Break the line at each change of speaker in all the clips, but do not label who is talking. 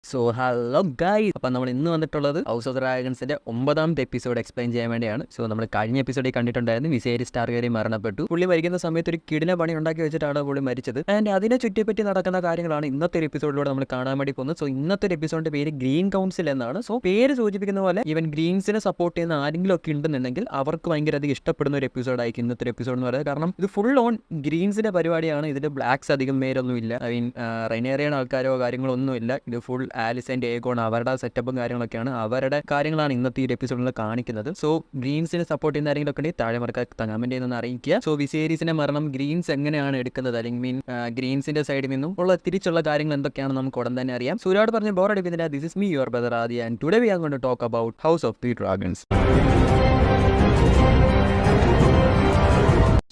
So hello guys, അപ്പം നമ്മൾ ഇന്ന് വന്നിട്ടുള്ളത് ഹൗസ് ഓഫ് ഡ്രാഗൺസിന്റെ 9ാമത്തെ എപ്പിസോഡ് എക്സ്പ്ലെയിൻ ചെയ്യാൻ വേണ്ടിയാണ്. സോ നമ്മൾ കഴിഞ്ഞ എപ്പിസോഡിൽ കണ്ടിട്ടുണ്ടായിരുന്നു വിസേരിസ് ടാർഗേരിയൻ മരണപ്പെട്ടു. പുള്ളി മരിക്കുന്ന സമയത്ത് ഒരു കിടില പണി ഉണ്ടാക്കി വെച്ചിട്ടാണ് പുള്ളി മരിച്ചത്. ആൻഡ് അതിനെ ചുറ്റിപ്പറ്റി നടക്കുന്ന കാര്യങ്ങളാണ് ഇന്നത്തെ ഒരു എപ്പിസോഡിലൂടെ നമ്മൾ കാണാൻ വേണ്ടി പോകുന്നത്. സോ ഇന്നത്തെ ഒരു എപ്പിസോഡിന്റെ പേര് ഗ്രീൻ കൗൺസിൽ എന്നാണ്. സോ പേര് സൂചിപ്പിക്കുന്ന പോലെ ഈവൻ ഗ്രീൻസിനെ സപ്പോർട്ട് ചെയ്യുന്ന ആരെങ്കിലും ഒക്കെ ഉണ്ടെന്നുണ്ടെങ്കിൽ അവർക്ക് ഭയങ്കര അധികം ഇഷ്ടപ്പെടുന്ന ഒരു എപ്പിസോഡായിരിക്കും ഇന്നത്തെ ഒരു എപ്പിസോഡ് എന്ന് പറയുന്നത്. കാരണം ഇത് ഫുൾ ഓൺ ഗ്രീൻസിന്റെ പരിപാടിയാണ്. ഇതിന്റെ ബ്ലാക്സ് അധികം പേരൊന്നുമില്ല. ഐ മീൻ റൈനേറിയൻ ആൾക്കാരോ കാര്യങ്ങളോ ഒന്നുമില്ല. ഇത് ഫുൾ ആലിസന്റെ ഏഗോൺ അവരുടെ സെറ്റപ്പും കാര്യങ്ങളൊക്കെയാണ്, അവരുടെ കാര്യങ്ങളാണ് ഇന്നത്തെ ഈ എപ്പിസോഡിൽ കാണിക്കുന്നത്. സോ ഗ്രീൻസിനെ സപ്പോർട്ട് ചെയ്യുന്ന ആരെങ്കിലും ഒക്കെ ഉണ്ടെങ്കിൽ താഴെ മറക്കാതെ കമന്റ് ചെയ്യുന്ന അറിയിക്കുക. സോ വിസേരീസിന്റെ മരണം ഗ്രീൻസ് എങ്ങനെയാണ് എടുക്കുന്നത്, അല്ലെങ്കിൽ മീൻ ഗ്രീൻസിന്റെ സൈഡിൽ നിന്നും ഉള്ള തിരിച്ചുള്ള കാര്യങ്ങൾ എന്തൊക്കെയാണ് നമുക്ക് ഉടൻ തന്നെ അറിയാം. സോ ഒരുപാട് പറഞ്ഞ് ബോറടിക്കുന്നില്ല. This is me your brother Adi and today we are going to talk about House of the Dragons.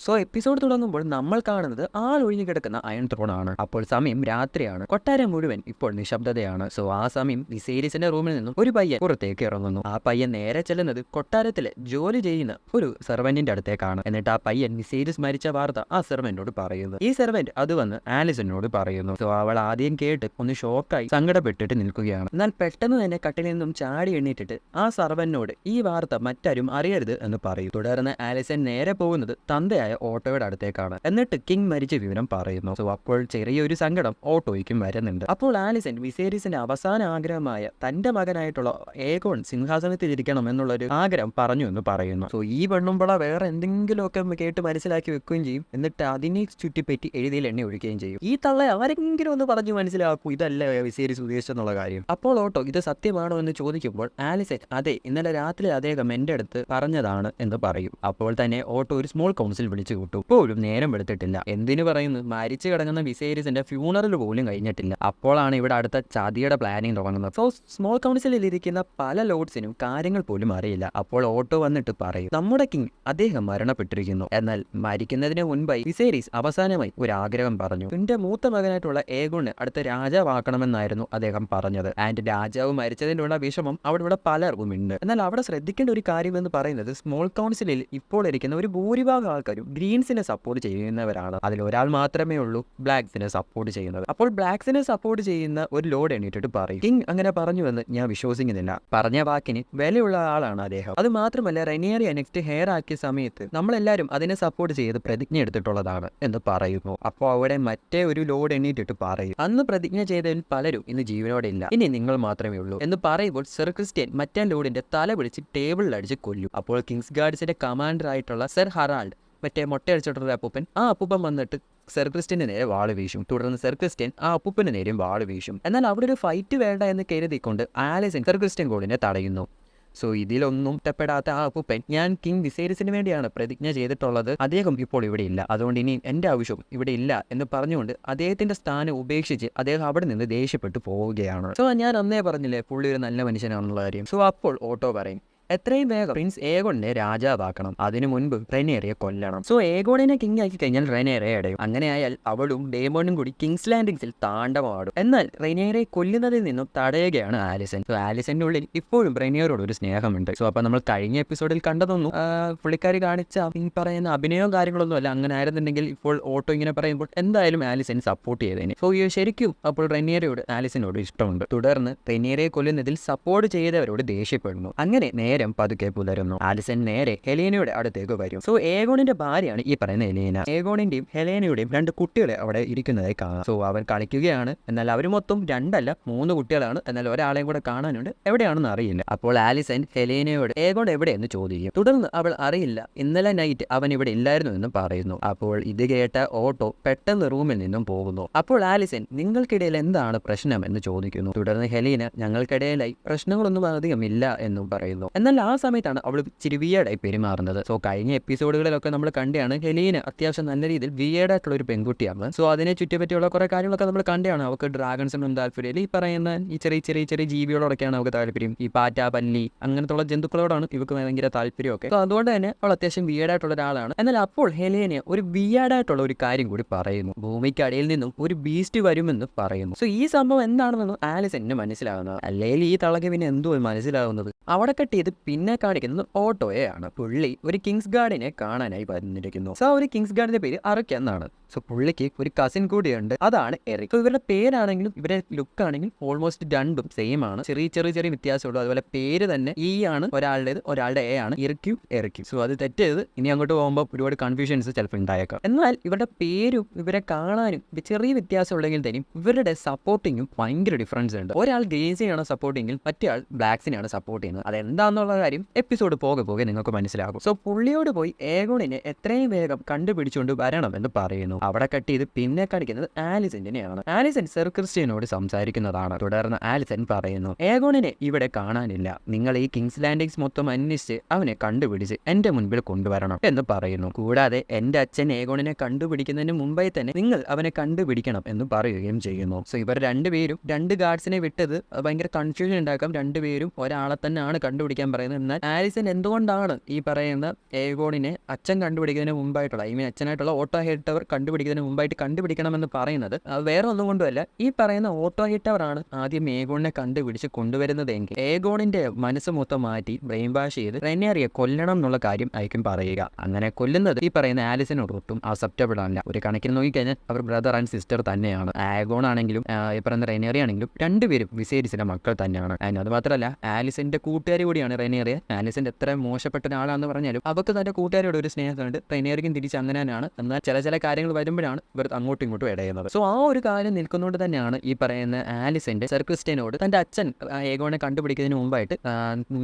So episode തുടങ്ങുമ്പോൾ നമ്മൾ കാണുന്നത് ആളൊഴിഞ്ഞു കിടക്കുന്ന അയൺ ത്രോണാണ്. അപ്പോൾ സമയം രാത്രിയാണ്. കൊട്ടാരം മുഴുവൻ ഇപ്പോൾ നിശബ്ദതയാണ്. സോ ആ സമയം വിസേരിസിന്റെ റൂമിൽ നിന്നും ഒരു പയ്യൻ പുറത്തേക്ക് ഇറങ്ങുന്നു. ആ പയ്യൻ നേരെ ചെല്ലുന്നത് കൊട്ടാരത്തിലെ ജോലി ചെയ്യുന്ന ഒരു സെർവന്റിന്റെ അടുത്തേക്കാണ്. എന്നിട്ട് ആ പയ്യൻ വിസേരിസ് മരിച്ച വാർത്ത ആ സെർവന്റിനോട് പറയുന്നു. ഈ സെർവന്റ് അത് വന്ന് ആലിസനോട് പറയുന്നു. സോ അവൾ ആദ്യം കേട്ട് ഒന്ന് ഷോക്കായി സങ്കടപ്പെട്ടിട്ട് നിൽക്കുകയാണ്. എന്നാൽ പെട്ടെന്ന് തന്നെ കട്ടിൽ നിന്നും ചാടി എണ്ണീറ്റിട്ട് ആ സെർവന്റിനോട് ഈ വാർത്ത മറ്റാരും അറിയരുത് എന്ന് പറയും. തുടർന്ന് ആലിസൻ നേരെ പോകുന്നത് തന്തയായ ഓട്ടോയുടെ അടുത്തേക്കാണ്. എന്നിട്ട് കിങ് മരിച്ച വിവരം പറയുന്നു. സോ അപ്പോൾ ചെറിയൊരു സങ്കടം ഓട്ടോയ്ക്കും വരുന്നുണ്ട്. അപ്പോൾ ആലിസൻ വിസേരിസിന്റെ അവസാന ആഗ്രഹമായ തന്റെ മകനായിട്ടുള്ള ഏഗോൺ സിംഹാസനത്തിൽ ഇരിക്കണം എന്നുള്ളൊരു ആഗ്രഹം പറഞ്ഞു എന്ന് പറയുന്നു. സോ ഈ പെണ്ണുമ്പള വേറെ എന്തെങ്കിലുമൊക്കെ കേട്ട് മനസ്സിലാക്കി വെക്കുകയും ചെയ്യും. എന്നിട്ട് അതിനെ ചുറ്റിപ്പറ്റി എഴുതിയിൽ എണ്ണ ഒഴിക്കുകയും ചെയ്യും. ഈ തള്ള ആരെങ്കിലും ഒന്ന് പറഞ്ഞു മനസ്സിലാക്കൂ, ഇതല്ല വിസേരിസ് ഉദ്ദേശിച്ചെന്നുള്ള കാര്യം. അപ്പോൾ ഓട്ടോ ഇത് സത്യമാണോ എന്ന് ചോദിക്കുമ്പോൾ ആലിസൻ അതെ, ഇന്നലെ രാത്രി അദ്ദേഹം എന്റെ അടുത്ത് പറഞ്ഞതാണ് എന്ന് പറയും. അപ്പോൾ തന്നെ ഓട്ടോ ഒരു സ്മോൾ കൗൺസിൽ വിളിച്ചു കൂട്ടും. ഇപ്പോഴും നേരം വെളുത്തിട്ടില്ല. എന്തിനു പറയുന്നു, മരിച്ചു കിടങ്ങുന്ന വിസേരിസിന്റെ ഫ്യൂണറൽ പോലും കഴിഞ്ഞിട്ടില്ല. അപ്പോഴാണ് ഇവിടെ അടുത്ത ചതിയുടെ പ്ലാനിങ് തുടങ്ങുന്നത്. സോ സ്മോൾ കൗൺസിലിൽ ഇരിക്കുന്ന പല ലോഡ്സിനും കാര്യങ്ങൾ പോലും അറിയില്ല. അപ്പോൾ ഓട്ടോ വന്നിട്ട് പറയും, നമ്മുടെ കിങ് അദ്ദേഹം മരണപ്പെട്ടിരിക്കുന്നു. എന്നാൽ മരിക്കുന്നതിന് മുൻപായി വിസേരിസ് അവസാനമായി ഒരു ആഗ്രഹം പറഞ്ഞു. തന്റെ മൂത്ത മകനായിട്ടുള്ള ഏഗോണിനെ അടുത്ത രാജാവാക്കണമെന്നായിരുന്നു അദ്ദേഹം പറഞ്ഞത്. ആൻഡ് രാജാവ് മരിച്ചതിനുള്ള വിഷമം അവിടെ പലർക്കും ഉണ്ട്. എന്നാൽ അവിടെ ശ്രദ്ധിക്കേണ്ട ഒരു കാര്യം എന്ന് പറയുന്നത് സ്മോൾ കൗൺസിലിൽ ഇപ്പോൾ ഇരിക്കുന്ന ഒരു ഭൂരിഭാഗം ആൾക്കാരും ഗ്രീൻസിനെ സപ്പോർട്ട് ചെയ്യുന്നവരാണ്. അതിൽ ഒരാൾ മാത്രമേ ഉള്ളൂ ബ്ലാക്സിനെ സപ്പോർട്ട് ചെയ്യുന്നത്. അപ്പോൾ ബ്ലാക്സിനെ സപ്പോർട്ട് ചെയ്യുന്ന ഒരു ലോഡ് എണ്ണീറ്റിട്ട് പറയും, കിങ് അങ്ങനെ പറഞ്ഞുവെന്ന് ഞാൻ വിശ്വസിക്കുന്നില്ല. പറഞ്ഞ വാക്കിന് വിലയുള്ള ആളാണ് അദ്ദേഹം. അത് മാത്രമല്ല റെനിയറിയ നെക്സ്റ്റ് ഹെയർ ആക്കിയ സമയത്ത് നമ്മളെല്ലാവരും അതിനെ സപ്പോർട്ട് ചെയ്ത് പ്രതിജ്ഞ എടുത്തിട്ടുള്ളതാണ് എന്ന് പറയുന്നു. അപ്പോൾ അവിടെ മറ്റേ ഒരു ലോഡ് എണ്ണീറ്റിട്ട് പറയും, അന്ന് പ്രതിജ്ഞ ചെയ്തതിൽ പലരും ഇന്ന് ജീവനോടെ ഇല്ല, ഇനി നിങ്ങൾ മാത്രമേ ഉള്ളൂ എന്ന് പറയുമ്പോൾ സർ ക്രിസ്റ്റ്യൻ മറ്റേ ലോഡിന്റെ തല പിടിച്ച് ടേബിളിൽ അടിച്ച് കൊല്ലും. അപ്പോൾ കിങ്സ് ഗാർഡ്സിന്റെ കമാൻഡർ ആയിട്ടുള്ള സർ ഹറാൾഡ് മറ്റേ മൊട്ടയടിച്ചിട്ടുള്ള അപ്പൂപ്പൻ, ആ അപ്പൂപ്പൻ വന്നിട്ട് സർ ക്രിസ്റ്റ്യന്റെ നേരെ വാള് വീശും. തുടർന്ന് സർ ക്രിസ്റ്റ്യൻ ആ അപ്പൂപ്പന്റെ നേരെയും വാള് വീശും. എന്നാൽ അവിടെ ഒരു ഫൈറ്റ് വേണ്ട എന്ന് കരുതിക്കൊണ്ട് ആലിസൻ സർ ക്രിസ്റ്റ്യൻ ഗോളിനെ തടയുന്നു. സോ ഇതിലൊന്നും ഇഷ്ടപ്പെടാത്ത ആ അപ്പൂപ്പൻ, ഞാൻ കിങ് വിസേരിസിന് വേണ്ടിയാണ് പ്രതിജ്ഞ ചെയ്തിട്ടുള്ളത്, അദ്ദേഹം ഇപ്പോൾ ഇവിടെ ഇല്ല, അതുകൊണ്ട് ഇനി എൻ്റെ ആവശ്യം ഇവിടെ ഇല്ല എന്ന് പറഞ്ഞുകൊണ്ട് അദ്ദേഹത്തിന്റെ സ്ഥാനം ഉപേക്ഷിച്ച് അദ്ദേഹം അവിടെ നിന്ന് ദേഷ്യപ്പെട്ടു പോവുകയാണ്. സോ ഞാൻ അന്നേ പറഞ്ഞില്ലേ പുള്ളി ഒരു നല്ല മനുഷ്യനാണെന്നുള്ള കാര്യം. സോ അപ്പോൾ ഓട്ടോ പറയും, എത്രയും വേഗം പ്രിൻസ് ഏഗോണിനെ രാജാവാക്കണം, അതിനു മുൻപ് റെനേറിയെ കൊല്ലണം. സോ ഏഗോണിനെ കിങ് ആക്കി കഴിഞ്ഞാൽ റെനേറിയെ അടയും. അങ്ങനെയായാൽ അവളും ഡേമോണും കൂടി കിങ്സ് ലാൻഡിങ്സിൽ താണ്ഡവമാടും. എന്നാൽ റെനേറിയെ കൊല്ലുന്നതിൽ നിന്നും തടയുകയാണ് ആലിസൻ. സോ ആലിസന്റെ ഉള്ളിൽ ഇപ്പോഴും റെനേറിയോട് ഒരു സ്നേഹമുണ്ട്. സോ അപ്പൊ നമ്മൾ കഴിഞ്ഞ എപ്പിസോഡിൽ കണ്ടതൊന്നും പുള്ളിക്കാരി കാണിച്ച ഈ പറയുന്ന അഭിനയവും കാര്യങ്ങളൊന്നും അല്ല. അങ്ങനെ ആയിരുന്നുണ്ടെങ്കിൽ ഇപ്പോൾ ഓട്ടോ ഇങ്ങനെ പറയുമ്പോൾ എന്തായാലും ആലിസൻ സപ്പോർട്ട് ചെയ്തേനെ. സോ ശരിക്കും അപ്പോൾ റെനേറിയോട് ആലിസനോട് ഇഷ്ടമുണ്ട്. തുടർന്ന് റെനേറിയെ കൊല്ലുന്നതിൽ സപ്പോർട്ട് ചെയ്തവരോട് ദേഷ്യപ്പെടുന്നു. അങ്ങനെ നേരം പതുക്കെ പുലരുന്നു. ആലിസൻ നേരെ ഹെലേനയുടെ അടുത്തേക്ക് വരും. സോ ഏഗോണിന്റെ ഭാര്യയാണ് ഈ പറയുന്ന ഹെലേന. ഏഗോണിന്റെയും ഹെലേനയുടെയും 2 കുട്ടികളെ അവിടെ ഇരിക്കുന്നതായി കാണാം. സോ അവർ കളിക്കുകയാണ്. എന്നാൽ അവർ മൊത്തം 2 അല്ല 3 കുട്ടികളാണ്. എന്നാൽ ഒരാളെയും കൂടെ കാണാനുണ്ട്, എവിടെയാണെന്ന് അറിയില്ല. അപ്പോൾ ആലിസൻ ഹെലേനയോട് ഏഗോൺ എവിടെയെന്ന് ചോദിക്കും. തുടർന്ന് അവൾ അറിയില്ല, ഇന്നലെ നൈറ്റ് അവൻ ഇവിടെ ഇല്ലായിരുന്നു എന്ന് പറയുന്നു. അപ്പോൾ ഇത് കേട്ട ഓട്ടോ പെട്ടെന്ന് റൂമിൽ നിന്നും പോകുന്നു. അപ്പോൾ ആലിസൻ നിങ്ങൾക്കിടയിൽ എന്താണ് പ്രശ്നം എന്ന് ചോദിക്കുന്നു. തുടർന്ന് ഹെലേന ഞങ്ങൾക്കിടയിലായി പ്രശ്നങ്ങളൊന്നും അധികം ഇല്ല എന്നും പറയുന്നു. എന്നാൽ ആ സമയത്താണ് അവൾ ഇച്ചിരി വിയേർഡായി പെരുമാറുന്നത്. സോ കഴിഞ്ഞ എപ്പിസോഡുകളിലൊക്കെ നമ്മൾ കണ്ടാണ് ഹെലീന അത്യാവശ്യം നല്ല രീതിയിൽ വിയേർഡായിട്ടുള്ള ഒരു പെൺകുട്ടിയാണ്. സോ അതിനെ ചുറ്റിപ്പറ്റിയുള്ള കുറെ കാര്യങ്ങളൊക്കെ നമ്മൾ കണ്ടാണ്. അവൾക്ക് ഡ്രാഗൺസിനൊന്നും താല്പര്യമില്ല. ഈ പറയുന്ന ഈ ചെറിയ ജീവികളോടൊക്കെയാണ് അവൾക്ക് താല്പര്യം. ഈ പാറ്റ, പല്ലി അങ്ങനത്തുള്ള ജന്തുക്കളോടാണ് ഇവർക്ക് ഭയങ്കര താല്പര്യമൊക്കെ. സോ അതുകൊണ്ട് തന്നെ അവൾ അത്യാവശ്യം വിയേർഡായിട്ടുള്ള ഒരാളാണ്. എന്നാൽ അപ്പോൾ ഹെലേന ഒരു വിയേർഡായിട്ടുള്ള ഒരു കാര്യം കൂടി പറയുന്നു, ഭൂമിക്കടിയിൽ നിന്നും ഒരു ബീസ്റ്റ് വരുമെന്ന് പറയുന്നു. സോ ഈ സംഭവം എന്താണെന്ന് ആലിസന് മനസ്സിലാകുന്നത്. അല്ലെങ്കിൽ ഈ തളകെ പിന്നെ എന്തോ മനസ്സിലാകുന്നത്, അവിടെ കെട്ടി ഇത് പിന്നെ കാണിക്കുന്നത് ഓട്ടോയെയാണ്. പുള്ളി ഒരു കിങ്സ് ഗാർഡിനെ കാണാനായി വന്നിരിക്കുന്നു. സോ ഒരു കിങ്സ് ഗാർഡിന്റെ പേര് അറക്ക് എന്നാണ്. സോ പുള്ളിക്ക് ഒരു കസിൻ കൂടിയുണ്ട്, അതാണ് എറിക്. സോ ഇവരുടെ പേരാണെങ്കിലും ഇവരുടെ ലുക്ക് ആണെങ്കിലും ഓൾമോസ്റ്റ് രണ്ടും സെയിം ആണ്. ചെറിയ വ്യത്യാസമുള്ളൂ. അതുപോലെ പേര് തന്നെ ഇ ആണ് ഒരാളുടേത്, ഒരാളുടെ എ ആണ്. ഇറിക്കും എറിക്കും. സോ അത് തെറ്റേത് ഇനി അങ്ങോട്ട് പോകുമ്പോൾ ഒരുപാട് കൺഫ്യൂഷൻസ് ചിലപ്പോൾ ഉണ്ടായേക്കാം. എന്നാൽ ഇവരുടെ പേരും ഇവരെ കാണാനും ചെറിയ വ്യത്യാസം ഉള്ളെങ്കിൽ തന്നെയും ഇവരുടെ സപ്പോർട്ടിങ്ങും ഭയങ്കര ഡിഫറൻസ് ഉണ്ട്. ഒരാൾ ഗ്രേസിനെയാണ് സപ്പോർട്ടിങ്ങിൽ മറ്റേ ആൾ ബ്ലാക്സിനെയാണ് സപ്പോർട്ട് ചെയ്യുന്നത്. അതെന്താന്നുള്ള കാര്യം എപ്പിസോഡ് പോകെ നിങ്ങൾക്ക് മനസ്സിലാകും. സോ പുള്ളിയോട് പോയി ഏഗോണിനെ എത്രയും വേഗം കണ്ടുപിടിച്ചുകൊണ്ട് വരണം എന്ന് പറയുന്നു. അവിടെ കട്ട് ചെയ്ത് പിന്നെ കാണിക്കുന്നത് ആലിസന്റിനെയാണ്. ആലിസൺ സർ ക്രിസ്റ്റ്യനോട് സംസാരിക്കുന്നതാണ്. തുടർന്ന് ആലിസൺ പറയുന്നു, ഏഗോണിനെ ഇവിടെ കാണാനില്ല. നിങ്ങൾ ഈ കിങ്സ് ലാൻഡിങ്സ് മൊത്തം അന്വേഷിച്ച് അവനെ കണ്ടുപിടിച്ച് എന്റെ മുൻപിൽ കൊണ്ടുവരണം എന്ന് പറയുന്നു. കൂടാതെ എന്റെ അച്ഛൻ ഏഗോണിനെ കണ്ടുപിടിക്കുന്നതിന് മുമ്പായി തന്നെ നിങ്ങൾ അവനെ കണ്ടുപിടിക്കണം എന്ന് പറയുകയും ചെയ്യുന്നു. സോ ഇവർ രണ്ടുപേരും രണ്ട് ഗാർഡ്സിനെ വിട്ടത് ഭയങ്കര കൺഫ്യൂഷൻ ഉണ്ടാക്കാം. രണ്ടുപേരും ഒരാളെ തന്നെയാണ് കണ്ടുപിടിക്കാൻ പറയുന്നത്. എന്നാൽ ആലിസൺ എന്തുകൊണ്ടാണ് ഈ പറയുന്ന ഏഗോണിനെ അച്ഛൻ കണ്ടുപിടിക്കുന്നതിന് മുമ്പായിട്ടുള്ള അച്ഛനായിട്ടുള്ള ഓട്ടോ ഹിറ്റവർ കണ്ടുപിടിക്കുന്നതിന് മുമ്പായിട്ട് കണ്ടുപിടിക്കണമെന്ന് പറയുന്നത് വേറെ ഒന്നും കൊണ്ടുമല്ല, ഈ പറയുന്ന ഓട്ടോ ഹിറ്റവറാണ് ആദ്യം ഏഗോണിനെ കണ്ടുപിടിച്ച് കൊണ്ടുവരുന്നതെങ്കിൽ ഏഗോണിന്റെ മനസ്സ് മൊത്തം മാറ്റി ബ്രെയിൻ വാഷ് ചെയ്ത് റെനേറിയെ കൊല്ലണം എന്നുള്ള കാര്യം ആയിരിക്കും പറയുക. അങ്ങനെ കൊല്ലുന്നത് ഈ പറയുന്ന ആലിസിനോട് ഒട്ടും അക്സെപ്റ്റബിൾ അല്ല. ഒരു കണക്കിന് നോക്കിക്കഴിഞ്ഞാൽ അവർ ബ്രദർ ആൻഡ് സിസ്റ്റർ തന്നെയാണ്. ആഗോൺ ആണെങ്കിലും ഈ പറയുന്ന റെനേറി ആണെങ്കിലും രണ്ടുപേരും വിസേരിസിന്റെ മക്കൾ തന്നെയാണ്. അത് മാത്രമല്ല ആലിസിന്റെ കൂട്ടുകാരി കൂടിയാണ് റെനേറിയ. ആലിസിന്റെ എത്ര മോശപ്പെട്ട ഒരാളാണെന്ന് പറഞ്ഞാലും അവർക്ക് തന്റെ കൂട്ടുകാരോട് ഒരു സ്നേഹമുണ്ട്. റെനേറിക്കും തിരിച്ച് അങ്ങനെ തന്നെയാണ്. എന്നാൽ ചില കാര്യങ്ങൾ വരുമ്പോഴാണ് ഇവർ അങ്ങോട്ടും ഇങ്ങോട്ടും ഇടയുന്നത്. സോ ആ ഒരു കാര്യം നിൽക്കുന്നതുകൊണ്ട് തന്നെയാണ് ഈ പറയുന്ന ആലിസിന്റെ സർ ക്രിസ്റ്റ്യനോട് തന്റെ അച്ഛൻ ഏഗോണിനെ കണ്ടുപിടിക്കുന്നതിന് മുമ്പായിട്ട്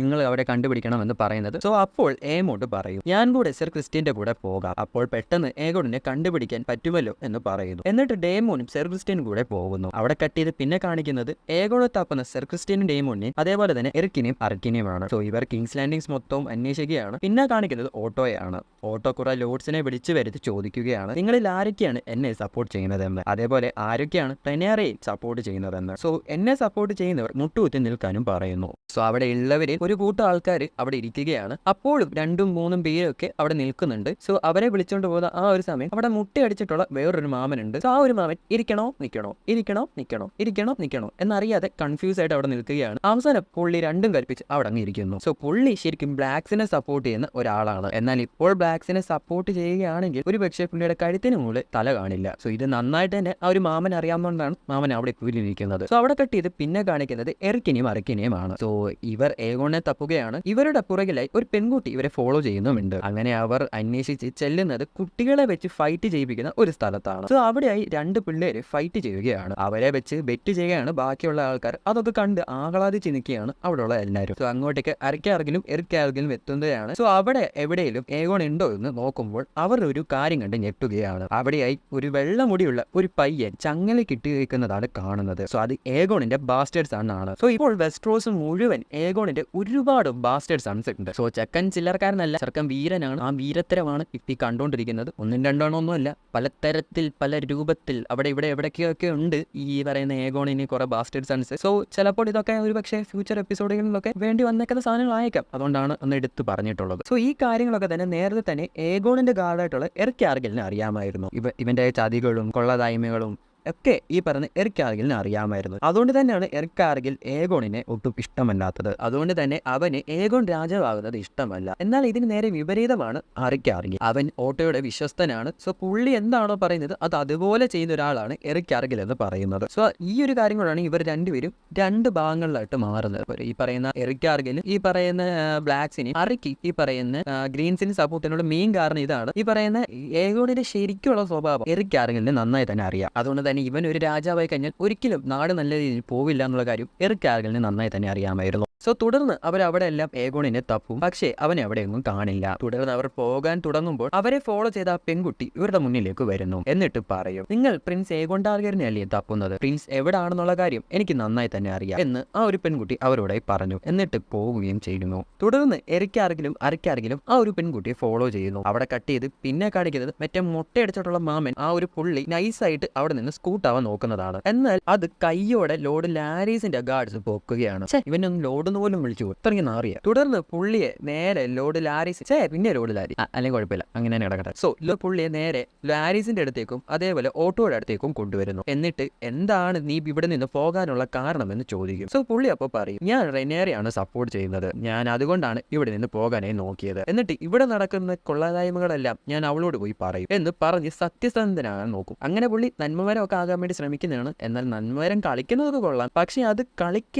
നിങ്ങൾ അവിടെ കണ്ടുപിടിക്കണം എന്ന് പറയുന്നത്. സോ അപ്പോൾ ഏമോട്ട് പറയും, ഞാൻ കൂടെ സർ ക്രിസ്റ്റ്യന്റെ കൂടെ പോകാം. അപ്പോൾ പെട്ടെന്ന് ഏഗോണിനെ കണ്ടുപിടിക്കാൻ പറ്റുമല്ലോ എന്ന് പറയുന്നു. എന്നിട്ട് ഡേമോനും സർ ക്രിസ്റ്റ്യനും കൂടെ പോകുന്നു. അവിടെ കട്ട് ചെയ്ത് പിന്നെ കാണിക്കുന്നത് ഏഗോണെ തപ്പുന്ന സർ ക്രിസ്റ്റ്യനും ഡേമോനെയും അതേപോലെ തന്നെ എറിക്കിനെയും അറക്കിനെയുമാണ്. സോ ഇവർ കിങ്സ് ലാൻഡിങ്സ് മൊത്തം അന്വേഷിക്കുകയാണ്. പിന്നെ കാണിക്കുന്നത് ഓട്ടോയാണ്. ഓട്ടോ കുറെ ലോഡ്സിനെ വിളിച്ചു വരുത്തി ചോദിക്കുകയാണ്, നിങ്ങളിൽ ആരൊക്കെയാണ് എന്നെ സപ്പോർട്ട് ചെയ്യുന്നതെന്ന്, അതേപോലെ ആരൊക്കെയാണ് റെനേറിയെ സപ്പോർട്ട് ചെയ്യുന്നതെന്ന്. സോ എന്നെ സപ്പോർട്ട് ചെയ്യുന്നവർ മുട്ടുകുത്തി നിൽക്കാനും പറയുന്നു. സോ അവിടെ ഉള്ളവരിൽ ഒരു കൂട്ടം ആൾക്കാർ അവിടെ ഇരിക്കുകയാണ്. അപ്പോഴും 2-3 പേരൊക്കെ അവിടെ നിൽക്കുന്നുണ്ട്. സോ അവരെ വിളിച്ചുകൊണ്ട് പോകുന്ന ആ ഒരു സമയം അവിടെ മുട്ടയടിച്ചിട്ടുള്ള വേറൊരു മാമനുണ്ട്. സോ ആ ഒരു മാമൻ ഇരിക്കണോ നിൽക്കണോ എന്നറിയാതെ കൺഫ്യൂസ് ആയിട്ട് അവിടെ നിൽക്കുകയാണ്. അവസാനം പുള്ളി രണ്ടും കൽപ്പിച്ച് അവിടെ അങ്ങ് ഇരിക്കുന്നു. സോ പുള്ളി ശരിക്കും ബ്ലാക്സിനെ സപ്പോർട്ട് ചെയ്യുന്ന ഒരാളാണ്. എന്നാൽ ഇപ്പോൾ ബ്ലാക്സിനെ സപ്പോർട്ട് ചെയ്യുകയാണെങ്കിൽ ഒരു പക്ഷേ പുള്ളിയുടെ കഴുത്തിന് മുകളിൽ തല കാണില്ല. സോ ഇത് നന്നായിട്ട് തന്നെ ആ ഒരു മാമൻ അറിയാവുന്നതുകൊണ്ടാണ് മാമൻ അവിടെ കൂലിരിക്കുന്നത്. സോ അവിടെ കട്ട് ചെയ്ത് പിന്നെ കാണിക്കുന്നത് എറിക്കിനെയും അറക്കിനെയുമാണ്. സോ ഇവർ ഏഗോണിനെ തപ്പുകയാണ്. ഇവരുടെ പുറകിലായി ഒരു പെൺകുട്ടി ഇവരെ ഫോളോ ചെയ്യുന്നുമുണ്ട്. അങ്ങനെ അവർ അന്വേഷിച്ച് ചെല്ലുന്നത് കുട്ടികളെ വെച്ച് ഫൈറ്റ് ചെയ്യിപ്പിക്കുന്ന ഒരു സ്ഥലത്താണ്. സോ അവിടെയായി 2 പിള്ളേര് ഫൈറ്റ് ചെയ്യുകയാണ്. അവരെ വെച്ച് ബെറ്റ് ചെയ്യുകയാണ് ബാക്കിയുള്ള ആൾക്കാർ. അതൊക്കെ കണ്ട് ആഹ്ലാദിച്ച് നിൽക്കുകയാണ് അവിടെയുള്ള എല്ലാവരും. സോ അങ്ങോട്ടേക്ക് അരക്കാർഗിലും എറിക്കാർഗിലും എത്തുന്നതാണ്. സോ അവിടെ എവിടെയെങ്കിലും ഏഗോൺ ഉണ്ടോ എന്ന് നോക്കുമ്പോൾ അവർ ഒരു കാര്യം കണ്ട് ഞെട്ടുകയാണ്. അവിടെയായി ഒരു വെള്ളമുടിയുള്ള ഒരു പയ്യൻ ചങ്ങല കിട്ടി വയ്ക്കുന്നതാണ് കാണുന്നത്. സോ അത് ഏഗോണിന്റെ ബാസ്റ്റേഡ് സൺ ആണ്. സോ ഇപ്പോൾ വെസ്റ്റ്രോസ് മുഴുവൻ ഏഗോണിന്റെ ഒരുപാട് ബാസ്റ്റേഡ് സൺസ് ഉണ്ട്. സോ ചെക്കൻ ചില്ലറക്കാരനല്ല, ചെറുക്കൻ വീരനാണ്. ആ വീരത്തരമാണ് ഇപ്പൊ കണ്ടുകൊണ്ടിരിക്കുന്നത്. 1-2 പല തരത്തിൽ പല രൂപത്തിൽ അവിടെ ഇവിടെ എവിടേക്കൊക്കെ ഉണ്ട് ഈ പറയുന്ന ഏഗോണിന് കുറെ ബാസ്റ്റേഡ് സൺസ്. സോ ചിലപ്പോൾ ഇതൊക്കെ ഒരു പക്ഷേ ഫ്യൂച്ചർ എപ്പിസോഡുകളിലൊക്കെ വേണ്ടി വന്നേക്കുന്ന സാധനങ്ങളായേക്കാം. അതുകൊണ്ടാണ് ഒന്ന് എടുത്ത് പറഞ്ഞിട്ടുള്ളത്. സോ ഈ കാര്യങ്ങളൊക്കെ തന്നെ നേരത്തെ തന്നെ ഏഗോണിന്റെ ഗാർഡായിട്ടുള്ള എറിക്കാർഗിലിനെ അറിയാമായിരുന്നു. ഇവന്റെ ചതികളും കൊള്ളതായ്മകളും ഒക്കെ ഈ പറഞ്ഞ എറിക്കാർഗിലിന് അറിയാമായിരുന്നു. അതുകൊണ്ട് തന്നെയാണ് എറിക്കാർഗിൽ ഏഗോണിനെ ഒട്ടും ഇഷ്ടമല്ലാത്തത്. അതുകൊണ്ട് തന്നെ അവന് ഏഗോൺ രാജാവാകുന്നത് ഇഷ്ടമല്ല. എന്നാൽ ഇതിന് നേരെ വിപരീതമാണ് അറിക്കാർഗിൽ. അവൻ ഓട്ടോയുടെ വിശ്വസ്തനാണ്. സോ പുള്ളി എന്താണോ പറയുന്നത് അത് അതുപോലെ ചെയ്യുന്ന ഒരാളാണ് എറിക്കാർഗിൽ എന്ന് പറയുന്നത്. സോ ഈ ഒരു കാര്യം കൊണ്ടാണ് ഇവർ രണ്ടുപേരും 2 ഭാഗങ്ങളിലായിട്ട് മാറുന്നത്. ഈ പറയുന്ന എറിക്കാർഗിൽ ഈ പറയുന്ന ബ്ലാക്സിന്, അറിക്ക് ഈ പറയുന്ന ഗ്രീൻസിന് സപ്പോർട്ടിനുള്ള മെയിൻ കാരണം ഇതാണ്. ഈ പറയുന്ന ഏഗോണിന്റെ ശരിക്കുള്ള സ്വഭാവം എറിക്കാർഗിലിന് നന്നായി തന്നെ അറിയാം. അതുകൊണ്ട് തന്നെ ഇവൻ ഒരു രാജാവായി കഴിഞ്ഞാൽ ഒരിക്കലും നാട് നല്ല രീതിയിൽ പോവില്ല എന്നുള്ള കാര്യം എറിക്കാർഗിലിന് നന്നായി തന്നെ അറിയാമായിരുന്നു. സോ തുടർന്ന് അവർ അവിടെ എല്ലാം ഏഗോണിനെ തപ്പും. പക്ഷേ അവനെ അവിടെ എങ്ങും കാണില്ല. തുടർന്ന് അവർ പോകാൻ തുടങ്ങുമ്പോൾ അവരെ ഫോളോ ചെയ്ത ആ പെൺകുട്ടി ഇവരുടെ മുന്നിലേക്ക് വരുന്നു. എന്നിട്ട് പറയും, നിങ്ങൾ പ്രിൻസ് ഏഗോൺ ടാർഗറിനെ അല്ലേ തപ്പുന്നത്? പ്രിൻസ് എവിടാണെന്നുള്ള കാര്യം എനിക്ക് നന്നായി തന്നെ അറിയാം എന്ന് ആ ഒരു പെൺകുട്ടി അവരോടായി പറഞ്ഞു. എന്നിട്ട് പോവുകയും ചെയ്യുന്നു. തുടർന്ന് എറിക്കാർഗിലും അറിക്കാർഗിലും ആ ഒരു പെൺകുട്ടിയെ ഫോളോ ചെയ്യുന്നു. അവിടെ കട്ട് ചെയ്ത് പിന്നെ കാണിക്കുന്നത് മറ്റേ മുട്ടയടിച്ചിട്ടുള്ള മാമൻ ആ ഒരു പുള്ളി നൈസായിട്ട് അവിടെ നിന്ന് സ്കൂട്ടാവാൻ നോക്കുന്നതാണ്. എന്നാൽ അത് കയ്യോടെ ലോർഡ് ലാരീസിന്റെ ഗാർഡ്സ് പൊക്കുകയാണ്. ഇവനൊന്നും ലോഡ് അവിടുന്ന് പോലും വിളിച്ചു ഇത്രയ്ക്ക് നാറിയ. തുടർന്ന് പുള്ളിയെ നേരെ ലോർഡ് ലാരിസ് പിന്നെ ലോർഡ് ലാരി അല്ലെങ്കിൽ കുഴപ്പമില്ല അങ്ങനെ തന്നെ കിടക്കട്ടെ. സോ പുള്ളിയെ നേരെ ലാരിസിന്റെ അടുത്തേക്കും അതേപോലെ ഓട്ടോയുടെ അടുത്തേക്കും കൊണ്ടുവരുന്നു. എന്നിട്ട് എന്താണ് നീ ഇവിടെ നിന്ന് പോകാനുള്ള കാരണമെന്ന് ചോദിക്കും. സോ പുള്ളി അപ്പോൾ പറയും, ഞാൻ റെനേറെയാണ് സപ്പോർട്ട് ചെയ്യുന്നത്, ഞാൻ അതുകൊണ്ടാണ് ഇവിടെ നിന്ന് പോകാനായി നോക്കിയത്. എന്നിട്ട് ഇവിടെ നടക്കുന്ന കൊള്ളായ്മകളെല്ലാം ഞാൻ അവളോട് പോയി പറയും എന്ന് പറഞ്ഞ് സത്യസന്ധനാകാൻ നോക്കും. അങ്ങനെ പുള്ളി നന്മമരമൊക്കെ ആകാൻ വേണ്ടി ശ്രമിക്കുന്നതാണ്. എന്നാൽ നന്മമരം കളിക്കുന്നതൊക്കെ കൊള്ളാം, പക്ഷെ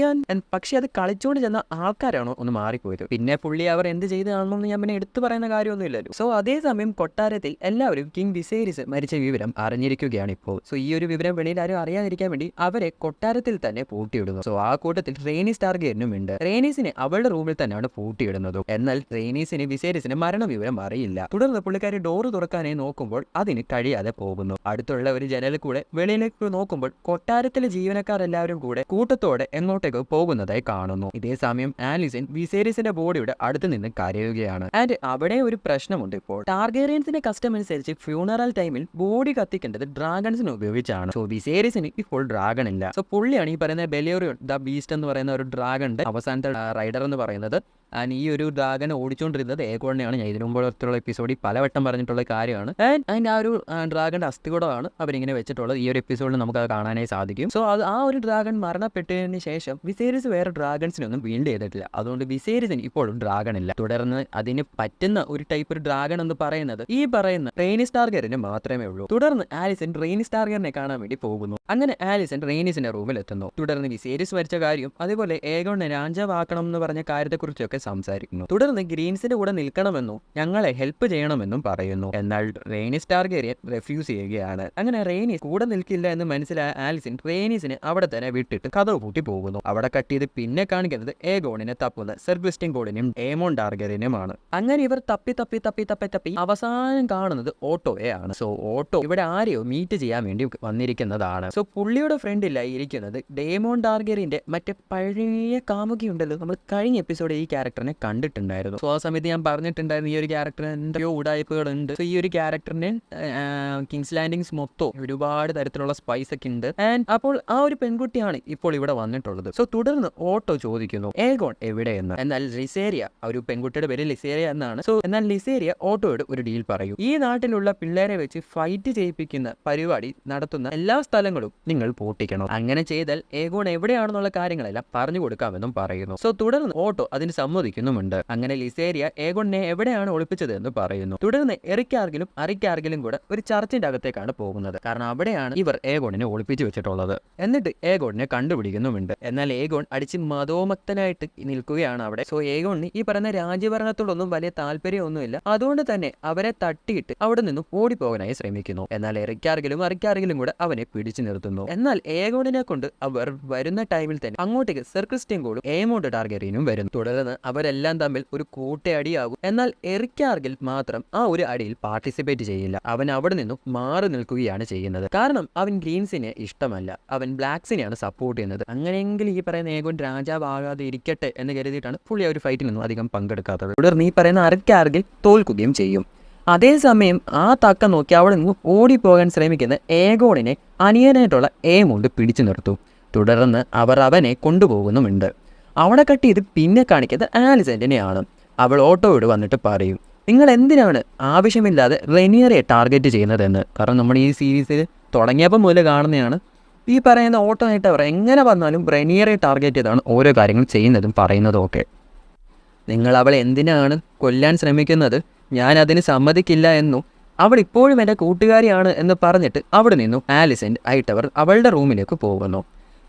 അത് കളിച്ചുകൊണ്ട് ചെന്ന ആൾക്കാരാണോ ഒന്ന് മാറിപ്പോയത്. പിന്നെ പുള്ളി അവർ എന്ത് ചെയ്തതാണെന്ന് ഞാൻ പിന്നെ എടുത്തു പറയുന്ന കാര്യമൊന്നുമില്ലല്ലോ. സോ അതേസമയം കൊട്ടാരത്തിൽ എല്ലാവരും കിങ് വിസേരിസ് മരിച്ച വിവരം അറിഞ്ഞിരിക്കുകയാണ് ഇപ്പോൾ. സോ ഈ ഒരു വിവരം വെളിയിൽ ആരും അറിയാതിരിക്കാൻ വേണ്ടി അവരെ കൊട്ടാരത്തിൽ തന്നെ പൂട്ടിയിടുന്നു. സോ ആ കൂട്ടത്തിൽ റേനീസ് ടാർഗെറിനും ഉണ്ട്. റേനീസിനെ അവളുടെ റൂമിൽ തന്നെയാണ് പൂട്ടിയിടുന്നതും. എന്നാൽ റേനീസിന് വിസേരിസിന് മരണവിവരം അറിയില്ല. തുടർന്ന് പുള്ളിക്കാരി ഡോറ് തുറക്കാനായി നോക്കുമ്പോൾ അതിന് കഴിയാതെ പോകുന്നു. അടുത്തുള്ള ഒരു ജനലിൽ കൂടെ വെളിയിലേക്ക് നോക്കുമ്പോൾ കൊട്ടാരത്തിലെ ജീവനക്കാർ എല്ലാവരും കൂടെ കൂട്ടത്തോടെ എങ്ങോട്ടേക്ക് പോകുന്നതായി കാണുന്നു. ഇതേ സമയം ആലിസൺ വിസേരിസിന്റെ ബോഡിയുടെ അടുത്ത് നിന്ന് കരയുകയാണ്. ആൻഡ് അവിടെ ഒരു പ്രശ്നമുണ്ട്. ഇപ്പോൾ ടാർഗേറിയൻസിന്റെ കസ്റ്റം അനുസരിച്ച് ഫ്യൂണറൽ ടൈമിൽ ബോഡി കത്തിക്കേണ്ടത് ഡ്രാഗൺസിനെ ഉപയോഗിച്ചാണ്. സോ വിസേരിസിന് ഇപ്പോൾ ഡ്രാഗൺ ഇല്ല. സോ പുള്ളിയാണ് ഈ പറയുന്ന ബെലിയോറിയോൺ ദ ബീസ്റ്റ് എന്ന് പറയുന്ന ഒരു ഡ്രാഗണിന്റെ അവസാനത്തെ റൈഡർ എന്ന് പറയുന്നത്. ആൻഡ് ഈ ഒരു ഡ്രാഗനെ ഓടിച്ചുകൊണ്ടിരുന്നത് ഏഗോണിനെയാണ്. ഞാൻ ഇതിനു മുമ്പുള്ള എപ്പിസോഡിൽ പലവട്ടം പറഞ്ഞിട്ടുള്ള കാര്യമാണ്. ആൻഡ് ആ ഒരു ഡ്രാഗന്റെ അസ്ഥികൂടമാണ് അവരിങ്ങനെ വെച്ചിട്ടുള്ളത്. ഈ ഒരു എപ്പിസോഡിൽ നമുക്ക് അത് കാണാനായി സാധിക്കും. സോ ആ ഒരു ഡ്രാഗൺ മരണപ്പെട്ടതിന് ശേഷം വിസേരിസ് വേറെ ഡ്രാഗൺസിനൊന്നും ബിൽഡ് ചെയ്തിട്ടില്ല. അതുകൊണ്ട് വിസേരിസിന് ഇപ്പോഴും ഡ്രാഗൺ ഇല്ല. തുടർന്ന് അതിന് പറ്റുന്ന ഒരു ടൈപ്പ് ഒരു ഡ്രാഗൺ എന്ന് പറയുന്നത് ഈ പറയുന്ന റെയ്നിസ് ടാർഗറിന് മാത്രമേ ഉള്ളൂ. തുടർന്ന് ആലിസൺ റെയ്നിസ് ടാർഗറിനെ കാണാൻ വേണ്ടി പോകുന്നു. അങ്ങനെ ആലിസൺ റെയ്നിസിന്റെ റൂമിൽ എത്തുന്നു. തുടർന്ന് വിസേരിസ് മരിച്ച കാര്യം അതേപോലെ ഏഗോണിനെ രാജാവാക്കണം എന്ന് പറഞ്ഞ കാര്യത്തെക്കുറിച്ചൊക്കെ സംസാരിക്കുന്നു. തുടർന്ന് ഗ്രീൻസിന്റെ കൂടെ നിൽക്കണമെന്നും ഞങ്ങളെ ഹെൽപ്പ് ചെയ്യണമെന്നും പറയുന്നു. എന്നാൽ റെയ്നിസ് ടാർഗേറിയൻ റെഫ്യൂസ് ചെയ്യുകയാണ്. അങ്ങനെ റെയ്നിസ് കൂടെ നിൽക്കില്ല എന്ന് മനസ്സിലായ ആലിസൺ റെയ്നിസിനെ അവിടെ തന്നെ വിട്ടിട്ട് കഥവ് പൂട്ടി പോകുന്നു. അവിടെ കട്ട് ചെയ്ത് പിന്നെ കാണിക്കുന്നത് ഏഗോണിനെ തപ്പുന്ന സർ ക്രിസ്റ്റ്യൻ കോളിനും ഏമോൺ ടാർഗേറിയനുമാണ്. അങ്ങനെ ഇവർ തപ്പി അവസാനം കാണുന്നത് ഓട്ടോയെയാണ്. സോ ഓട്ടോ ഇവിടെ ആരെയോ മീറ്റ് ചെയ്യാൻ വേണ്ടി വന്നിരിക്കുന്നതാണ്. സോ പുള്ളിയുടെ ഫ്രണ്ടിലായി ഇരിക്കുന്നത് ഡേമോൺ ടാർഗേറിയന്റെ മറ്റേ പഴയ കാമുകിയുണ്ടല്ലോ, നമ്മൾ കഴിഞ്ഞ എപ്പിസോഡിൽ ഈ ക്യാരക്ടറിനെ കണ്ടിട്ടുണ്ടായിരുന്നു. സോ ആ സമയത്ത് ഞാൻ പറഞ്ഞിട്ടുണ്ടായിരുന്നു ഈ ഒരു ക്യാരക്ടറിന് എന്തൊക്കെയോ ഉടായ്പകളുണ്ട്. സോ ഈ ഒരു ക്യാരക്ടറിന് കിങ്സ് ലാൻഡിങ്സ് മൊത്തം ഒരുപാട് തരത്തിലുള്ള സ്പൈസ് ഒക്കെ ഉണ്ട്. ആൻഡ് അപ്പോൾ ആ ഒരു പെൺകുട്ടിയാണ് ഇപ്പോൾ ഇവിടെ വന്നിട്ടുള്ളത്. സോ തുടർന്ന് ഓട്ടോ ചോദിക്കുന്നു ഏഗോൺ എവിടെയെന്ന്. എന്നാൽ ലിസേരിയ, ഒരു പെൺകുട്ടിയുടെ പേര് ലിസേരിയ എന്നാണ്. സോ എന്നാൽ ലിസേരിയ ഓട്ടോയോട് ഒരു ഡീൽ പറയും. ഈ നാട്ടിലുള്ള പിള്ളേരെ വെച്ച് ഫൈറ്റ് ചെയ്യിപ്പിക്കുന്ന പരിപാടി നടത്തുന്ന എല്ലാ സ്ഥലങ്ങളും നിങ്ങൾ പൂട്ടിക്കണം. അങ്ങനെ ചെയ്താൽ ഏഗോൺ എവിടെയാണെന്നുള്ള കാര്യങ്ങളെല്ലാം പറഞ്ഞു കൊടുക്കാമെന്നും പറയുന്നു. സോ തുടർന്ന് ഓട്ടോ അതിന് സമ്മതിക്കുന്നുമുണ്ട്. അങ്ങനെ ലിസേരിയ ഏഗോണിനെ എവിടെയാണ് ഒളിപ്പിച്ചത് എന്ന് പറയുന്നു. തുടർന്ന് അറിക്കാർഗിലും കൂടെ ഒരു ചർച്ചിന്റെ അകത്തേക്കാണ് പോകുന്നത്. കാരണം അവിടെയാണ് ഇവർ ഏഗോണിനെ ഒളിപ്പിച്ചു വെച്ചിട്ടുള്ളത്. എന്നിട്ട് ഏഗോണിനെ കണ്ടുപിടിക്കുന്നുമുണ്ട്. എന്നാൽ ഏഗോൺ അടിച്ച് മതോമക്തനായിട്ട് നിൽക്കുകയാണ് അവിടെ. സോ ഏഗോണിന് ഈ പറയുന്ന രാജ്യഭരണത്തോടൊന്നും വലിയ താല്പര്യമൊന്നുമില്ല. അതുകൊണ്ട് തന്നെ അവരെ തട്ടിയിട്ട് അവിടെ നിന്നും ഓടിപ്പോകാനായി ശ്രമിക്കുന്നു. എന്നാൽ അറിക്കാർഗിലും കൂടെ അവനെ പിടിച്ചു നിർത്തുന്നു. എന്നാൽ ഏഗോണിനെ കൊണ്ട് അവർ വരുന്ന ടൈമിൽ തന്നെ അങ്ങോട്ടേക്ക് സർ ക്രിസ്റ്റ്യൻ കോളും ഏമോണ്ട് ടാർഗേറിയനും വരുന്നു. തുടർന്ന് അവരെല്ലാം തമ്മിൽ ഒരു കൂട്ടയടിയാകും. എന്നാൽ എറിക്കാർഗിൽ മാത്രം ആ ഒരു അടിയിൽ പാർട്ടിസിപ്പേറ്റ് ചെയ്യില്ല. അവൻ അവിടെ നിന്നും മാറി നിൽക്കുകയാണ് ചെയ്യുന്നത്. കാരണം അവൻ ഗ്രീൻസിനെ ഇഷ്ടമല്ല, അവൻ ബ്ലാക്സിനെയാണ് സപ്പോർട്ട് ചെയ്യുന്നത്. അങ്ങനെയെങ്കിൽ ഈ പറയുന്ന ഏഗോൺ രാജാവാകാതെ ഇരിക്കട്ടെ എന്ന് കരുതിയിട്ടാണ് പുള്ളി ആ ഒരു ഫൈറ്റിലൊന്നും അധികം പങ്കെടുക്കാത്തത്. തുടർന്ന് ഈ പറയുന്ന അറിക്കാർഗിൽ തോൽക്കുകയും ചെയ്യും. അതേസമയം ആ തക്ക നോക്കി അവിടെ നിന്ന് ഓടിപ്പോകാൻ ശ്രമിക്കുന്ന ഏഗോണിനെ അനിയനായിട്ടുള്ള ഏമോണ്ട് പിടിച്ചു നിർത്തും. തുടർന്ന് അവർ അവനെ കൊണ്ടുപോകുന്നുമുണ്ട്. അവിടെ കട്ട് ചെയ്ത് പിന്നെ കാണിക്കുന്നത് ആലിസന്റിനെയാണ്. അവൾ ഓട്ടോയോട് വന്നിട്ട് പറയും, നിങ്ങൾ എന്തിനാണ് ആവശ്യമില്ലാതെ റെനിയറെ ടാർഗറ്റ് ചെയ്യുന്നതെന്ന്. കാരണം നമ്മൾ ഈ സീരീസിൽ തുടങ്ങിയപ്പോൾ മുതൽ കാണുന്നതാണ് ഈ പറയുന്ന ഓട്ടോ ആയിട്ട് അവർ എങ്ങനെ വന്നാലും റെനിയറെ ടാർഗറ്റ് ചെയ്താണ് ഓരോ കാര്യങ്ങൾ ചെയ്യുന്നതും പറയുന്നതും ഒക്കെ. നിങ്ങൾ അവളെ എന്തിനാണ് കൊല്ലാൻ ശ്രമിക്കുന്നത്, ഞാൻ അതിന് സമ്മതിക്കില്ല എന്നും അവൾ ഇപ്പോഴും എൻ്റെ കൂട്ടുകാരിയാണ് എന്ന് പറഞ്ഞിട്ട് അവിടെ നിന്നും ആലിസൻ ആയിട്ടവർ അവളുടെ റൂമിലേക്ക് പോകുന്നു.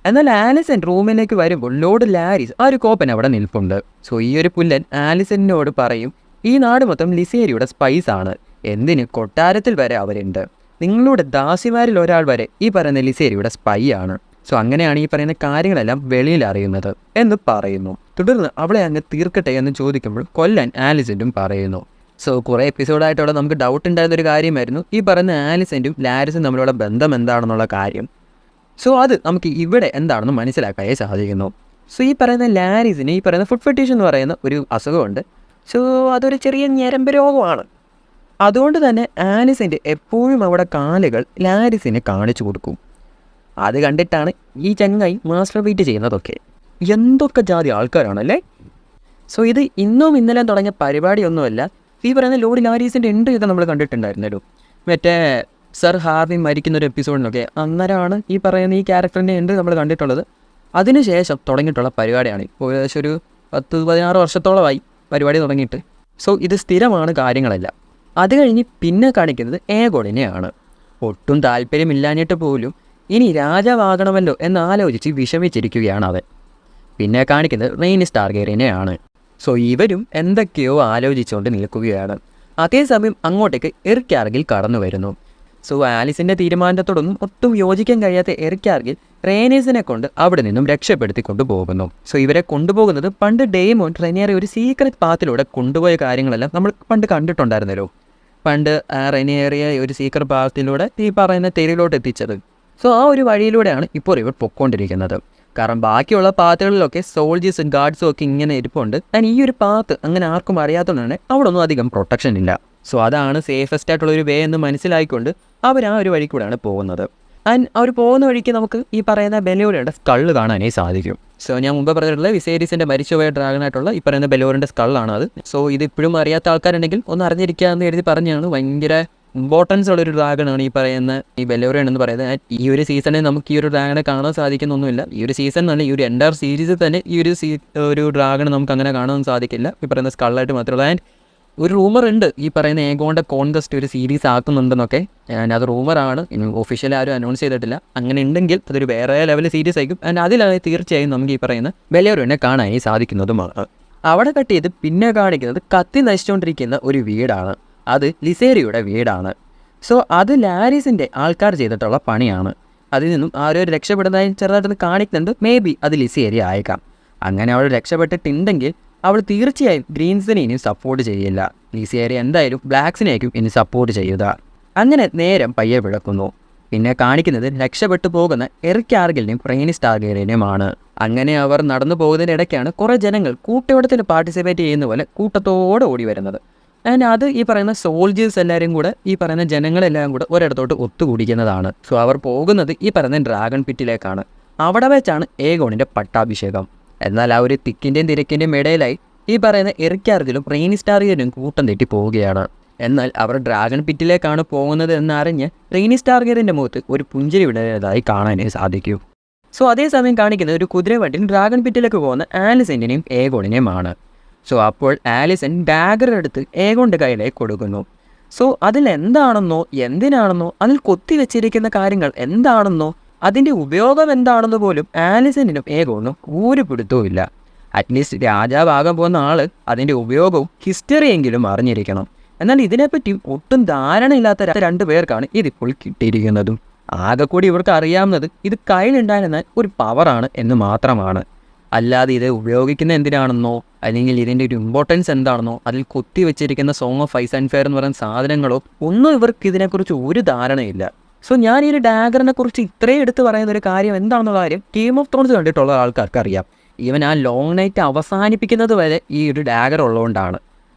എന്നാൽ ആലിസൺ റൂമിലേക്ക് വരുമ്പോൾ ലോർഡ് ലാരിസ് ആ ഒരു കോപ്പൻ അവിടെ നിൽപ്പുണ്ട്. സോ ഈ ഒരു പുല്ലൻ ആലിസണിനോട് പറയും, ഈ നാട് മൊത്തം ലിസേരിയുടെ സ്പൈസ് ആണ്, എന്തിന് കൊട്ടാരത്തിൽ വരെ അവരുണ്ട്, നിങ്ങളുടെ ദാസിമാരിൽ ഒരാൾ വരെ ഈ പറയുന്ന ലിസേരിയുടെ സ്പൈ ആണ്. സോ അങ്ങനെയാണ് ഈ പറയുന്ന കാര്യങ്ങളെല്ലാം വെളിയിൽ അറിയുന്നത് എന്ന് പറയുന്നു. തുടർന്ന് അവളെ അങ്ങ് തീർക്കട്ടെ എന്ന് ചോദിക്കുമ്പോൾ കൊല്ലാൻ ആലിസന്റും പറയുന്നു. സോ കുറേ എപ്പിസോഡായിട്ടുള്ള നമുക്ക് ഡൗട്ട് ഉണ്ടായിരുന്നൊരു കാര്യമായിരുന്നു ഈ പറയുന്ന ആലിസന്റും ലാരിസും തമ്മിലുള്ള ബന്ധം എന്താണെന്നുള്ള കാര്യം. സോ അത് നമുക്ക് ഇവിടെ എന്താണെന്ന് മനസ്സിലാക്കാനേ സാധിക്കുന്നു. സോ ഈ പറയുന്ന ലാരിസിന് ഈ പറയുന്ന ഫുഡ് ഫെറ്റീഷ് എന്ന് പറയുന്ന ഒരു അസുഖമുണ്ട്. സോ അതൊരു ചെറിയ ഞരമ്പ് രോഗമാണ്. അതുകൊണ്ട് തന്നെ ആലിസിൻ്റെ എപ്പോഴും അവിടെ കാലുകൾ ലാരിസിനെ കാണിച്ചു കൊടുക്കും. അത് കണ്ടിട്ടാണ് ഈ ചങ്ങായി മാസ്റ്റർബീറ്റ് ചെയ്യുന്നതൊക്കെ. എന്തൊക്കെ ജാതി ആൾക്കാരാണല്ലേ. സോ ഇത് ഇന്നും ഇന്നലെ തുടങ്ങിയ പരിപാടിയൊന്നുമല്ല. ഈ പറയുന്ന ലോർഡ് ലാരീസിൻ്റെ എൻട്രി ഒക്കെ നമ്മൾ കണ്ടിട്ടുണ്ടായിരുന്നല്ലോ, മറ്റേ സർ ഹാർവി മരിക്കുന്ന ഒരു എപ്പിസോഡിനൊക്കെ. അന്നേരമാണ് ഈ പറയുന്ന ഈ ക്യാരക്ടറിൻ്റെ എൻട്രി നമ്മൾ കണ്ടിട്ടുള്ളത്. അതിനുശേഷം തുടങ്ങിയിട്ടുള്ള പരിപാടിയാണ്. ഇപ്പോൾ ഏകദേശം ഒരു 10-16 വർഷത്തോളമായി പരിപാടി തുടങ്ങിയിട്ട്. സോ ഇത് സ്ഥിരമാണ് കാര്യങ്ങളല്ല. അത് കഴിഞ്ഞ് പിന്നെ കാണിക്കുന്നത് ഏഗോണിനെയാണ്. ഒട്ടും താല്പര്യമില്ലാഞ്ഞിട്ട് പോലും ഇനി രാജാവാകണമല്ലോ എന്നാലോചിച്ച് വിഷമിച്ചിരിക്കുകയാണ് അവൻ. പിന്നെ കാണിക്കുന്നത് റെയ്നിസ് ടാർഗേറിയനെയാണ്. സോ ഇവരും എന്തൊക്കെയോ ആലോചിച്ചുകൊണ്ട് നിൽക്കുകയാണ്. അതേസമയം അങ്ങോട്ടേക്ക് എറിക്കാർഗിൽ കടന്നു വരുന്നു. സോ ആലിസിൻ്റെ തീരുമാനത്തോടൊന്നും ഒട്ടും യോജിക്കാൻ കഴിയാത്ത എറിക്കാർഗിൽ റേനേഴ്സിനെ കൊണ്ട് അവിടെ നിന്നും രക്ഷപ്പെടുത്തിക്കൊണ്ട് പോകുന്നു. സോ ഇവരെ കൊണ്ടുപോകുന്നത് പണ്ട് ഡെയ്മോൺ റെനിയറെ ഒരു സീക്രട്ട് പാത്തിലൂടെ കൊണ്ടുപോയ കാര്യങ്ങളെല്ലാം നമ്മൾ പണ്ട് കണ്ടിട്ടുണ്ടായിരുന്നല്ലോ. പണ്ട് റെനിയറിയെ ഒരു സീക്രട്ട് പാത്തിലൂടെ ഈ പറയുന്ന തെരുവിലോട്ട് എത്തിച്ചത്. സോ ആ ഒരു വഴിയിലൂടെയാണ് ഇപ്പോൾ ഇവർ പൊയ്ക്കൊണ്ടിരിക്കുന്നത്. കാരണം ബാക്കിയുള്ള പാത്തുകളിലൊക്കെ സോൾജേഴ്സും ഗാർഡ്സും ഒക്കെ ഇങ്ങനെ ഇരിപ്പുണ്ട്. ആൻഡ് ഈ ഒരു പാത്ത് അങ്ങനെ ആർക്കും അറിയാത്തതുകൊണ്ട് അവിടെ ഒന്നും അധികം പ്രൊട്ടക്ഷൻ ഇല്ല. സോ അതാണ് സേഫസ്റ്റ് ആയിട്ടുള്ള ഒരു വേ എന്ന് മനസ്സിലായിക്കൊണ്ട് അവർ ആ ഒരു വഴി കൂടെയാണ് പോകുന്നത്. ആൻഡ് അവർ പോകുന്ന വഴിക്ക് നമുക്ക് ഈ പറയുന്ന ബെലോറിയുടെ സ്കള്ള് കാണാനേ സാധിക്കും. സോ ഞാൻ മുമ്പ് പറഞ്ഞിട്ടുള്ള വിസേരീസിൻ്റെ മരിച്ചുപോയ ഡ്രാഗനായിട്ടുള്ള ഈ പറയുന്ന ബെലോറിൻ്റെ സ്കള്ളാണ് അത്. സോ ഇത് ഇപ്പോഴും അറിയാത്ത ആൾക്കാരുണ്ടെങ്കിൽ ഒന്ന് അറിഞ്ഞിരിക്കുക എന്ന് എഴുതി പറഞ്ഞാണ്. ഭയങ്കര ഇമ്പോർട്ടൻസ് ഉള്ളൊരു ഡ്രാഗണാണ് ഈ പറയുന്ന ഈ ബെലോറിയൻ എന്ന് പറയുന്നത്. ഈ ഒരു സീസണിൽ നമുക്ക് ഈ ഒരു ഡ്രാഗനെ കാണാൻ സാധിക്കുന്നൊന്നുമില്ല. ഈ ഒരു സീസൺ തന്നെ ഈ ഒരു എൻ്റയർ സീരീസിൽ തന്നെ ഈ ഒരു ഡ്രാഗൺ നമുക്ക് അങ്ങനെ കാണാൻ സാധിക്കില്ല, ഈ പറയുന്ന സ്കള്ളായിട്ട് മാത്രമല്ല. ആൻഡ് ഒരു റൂമർ ഉണ്ട് ഈ പറയുന്ന ഏഗോണിൻ്റെ കോൺകസ്റ്റ് ഒരു സീരീസ് ആക്കുന്നുണ്ടെന്നൊക്കെ. ആൻഡ് അത് റൂമറാണ്, ഒഫീഷ്യലി ആരും അനൗൺസ് ചെയ്തിട്ടില്ല. അങ്ങനെ ഉണ്ടെങ്കിൽ അതൊരു വേറെ ലെവൽ സീരീസ് ആയിരിക്കും. ആൻഡ് അതിലാണ് തീർച്ചയായും നമുക്ക് ഈ പറയുന്ന ബെലോറിയനെ കാണാനായി സാധിക്കുന്നതുമാണ്. അവിടെ കട്ട് ചെയ്ത് പിന്നെ കാണിക്കുന്നത് കത്തി നശിച്ചുകൊണ്ടിരിക്കുന്ന ഒരു വീടാണ്. അത് ലിസേരിയുടെ വീടാണ്. സോ അത് ലാരീസിൻ്റെ ആൾക്കാർ ചെയ്തിട്ടുള്ള പണിയാണ്. അതിൽ നിന്നും ആരോ രക്ഷപ്പെടുന്നതായി ചെറുതായിട്ടൊന്ന് കാണിക്കുന്നുണ്ട്. മേ ബി അത് ലിസേരി ആയേക്കാം. അങ്ങനെ അവൾ രക്ഷപ്പെട്ടിട്ടുണ്ടെങ്കിൽ അവൾ തീർച്ചയായും ഗ്രീൻസിനെ ഇനി സപ്പോർട്ട് ചെയ്യില്ല. ലിസേരി എന്തായാലും ബ്ലാക്സിനെയായിരിക്കും ഇനി സപ്പോർട്ട് ചെയ്യുക. അങ്ങനെ നേരം പയ്യെ വിളക്കുന്നു. പിന്നെ കാണിക്കുന്നത് രക്ഷപ്പെട്ടു പോകുന്ന എറിക്കാർഗിലിനെയും റെയ്നിസ് ടാർഗേറിയനെയുമാണ്. അങ്ങനെ അവർ നടന്നു പോകുന്നതിനിടയ്ക്കാണ് കുറേ ജനങ്ങൾ കൂട്ടയോട്ടത്തിൽ പാർട്ടിസിപ്പേറ്റ് ചെയ്യുന്ന പോലെ കൂട്ടത്തോടെ ഓടി വരുന്നത്. ആൻഡ് അത് ഈ പറയുന്ന സോൾജേഴ്സ് എല്ലാവരും കൂടെ ഈ പറയുന്ന ജനങ്ങളെല്ലാം കൂടെ ഒരിടത്തോട്ട് ഒത്തുകൂടിക്കുന്നതാണ്. സോ അവർ പോകുന്നത് ഈ പറയുന്ന ഡ്രാഗൺ പിറ്റിലേക്കാണ്. അവിടെ വെച്ചാണ് ഏഗോണിൻ്റെ പട്ടാഭിഷേകം. എന്നാൽ ആ ഒരു തിക്കിൻ്റെയും തിരക്കിൻ്റെയും ഇടയിലായി ഈ പറയുന്ന എറിക്കാർഗിലും റെയ്നിസ് ടാർഗേറിയനും കൂട്ടം തെറ്റി പോവുകയാണ്. എന്നാൽ അവർ ഡ്രാഗൺ പിറ്റിലേക്കാണ് പോകുന്നത് എന്നറിഞ്ഞ് റെയ്നിസ് ടാർഗേറിയൻ്റെ മുഖത്ത് ഒരു പുഞ്ചിരി വിടരുന്നതായി കാണാനേ സാധിക്കൂ. സോ അതേസമയം കാണിക്കുന്നത് ഒരു കുതിരവണ്ടിയിൽ ഡ്രാഗൺ പിറ്റിലേക്ക് പോകുന്ന ആലിസിൻ്റെയും ഏഗോണിനെയുമാണ്. സോ അപ്പോൾ ആലിസൺ ഡാഗർ എടുത്ത് ഏഗോണിൻ്റെ കയ്യിലേക്ക് കൊടുക്കുന്നു. സോ അതിലെന്താണെന്നോ എന്തിനാണെന്നോ അതിൽ കൊത്തിവെച്ചിരിക്കുന്ന കാര്യങ്ങൾ എന്താണെന്നോ അതിൻ്റെ ഉപയോഗം എന്താണെന്ന് പോലും ആലിസണിനും ഏഗോണിനും ഒരു പിടുത്തവും ഇല്ല. അറ്റ്ലീസ്റ്റ് രാജാവാകാൻ പോകുന്ന ആൾ അതിൻ്റെ ഉപയോഗവും ഹിസ്റ്ററിയെങ്കിലും അറിഞ്ഞിരിക്കണം. എന്നാൽ ഇതിനെപ്പറ്റി ഒട്ടും ധാരണയില്ലാത്ത 2 പേർക്കാണ് ഇതിപ്പോൾ കിട്ടിയിരിക്കുന്നതും. ആകെ കൂടി ഇവർക്ക് അറിയാവുന്നത് ഇത് കയ്യിലുണ്ടായിരുന്ന ഒരു പവറാണ് എന്ന് മാത്രമാണ്. അല്ലാതെ ഇത് ഉപയോഗിക്കുന്ന എന്തിനാണെന്നോ അല്ലെങ്കിൽ ഇതിൻ്റെ ഒരു ഇമ്പോർട്ടൻസ് എന്താണെന്നോ അതിൽ കൊത്തി വെച്ചിരിക്കുന്ന Song of Ice and Fire എന്ന് പറയുന്ന സാധനങ്ങളോ ഒന്നും ഇവർക്ക് ഇതിനെക്കുറിച്ച് ഒരു ധാരണയില്ല. സോ ഞാൻ ഈ ഒരു ഡാഗറിനെ കുറിച്ച് ഇത്രയും എടുത്ത് പറയുന്ന ഒരു കാര്യം എന്താണെന്നുള്ള കാര്യം ഗെയിം ഓഫ് ത്രോൺസ് കണ്ടിട്ടുള്ള ആൾക്കാർക്ക് അറിയാം. ഈവൻ ആ ലോങ് നൈറ്റ് അവസാനിപ്പിക്കുന്നത് വരെ ഈ ഒരു ഡാഗർ ഉള്ളതുകൊണ്ടാണ്.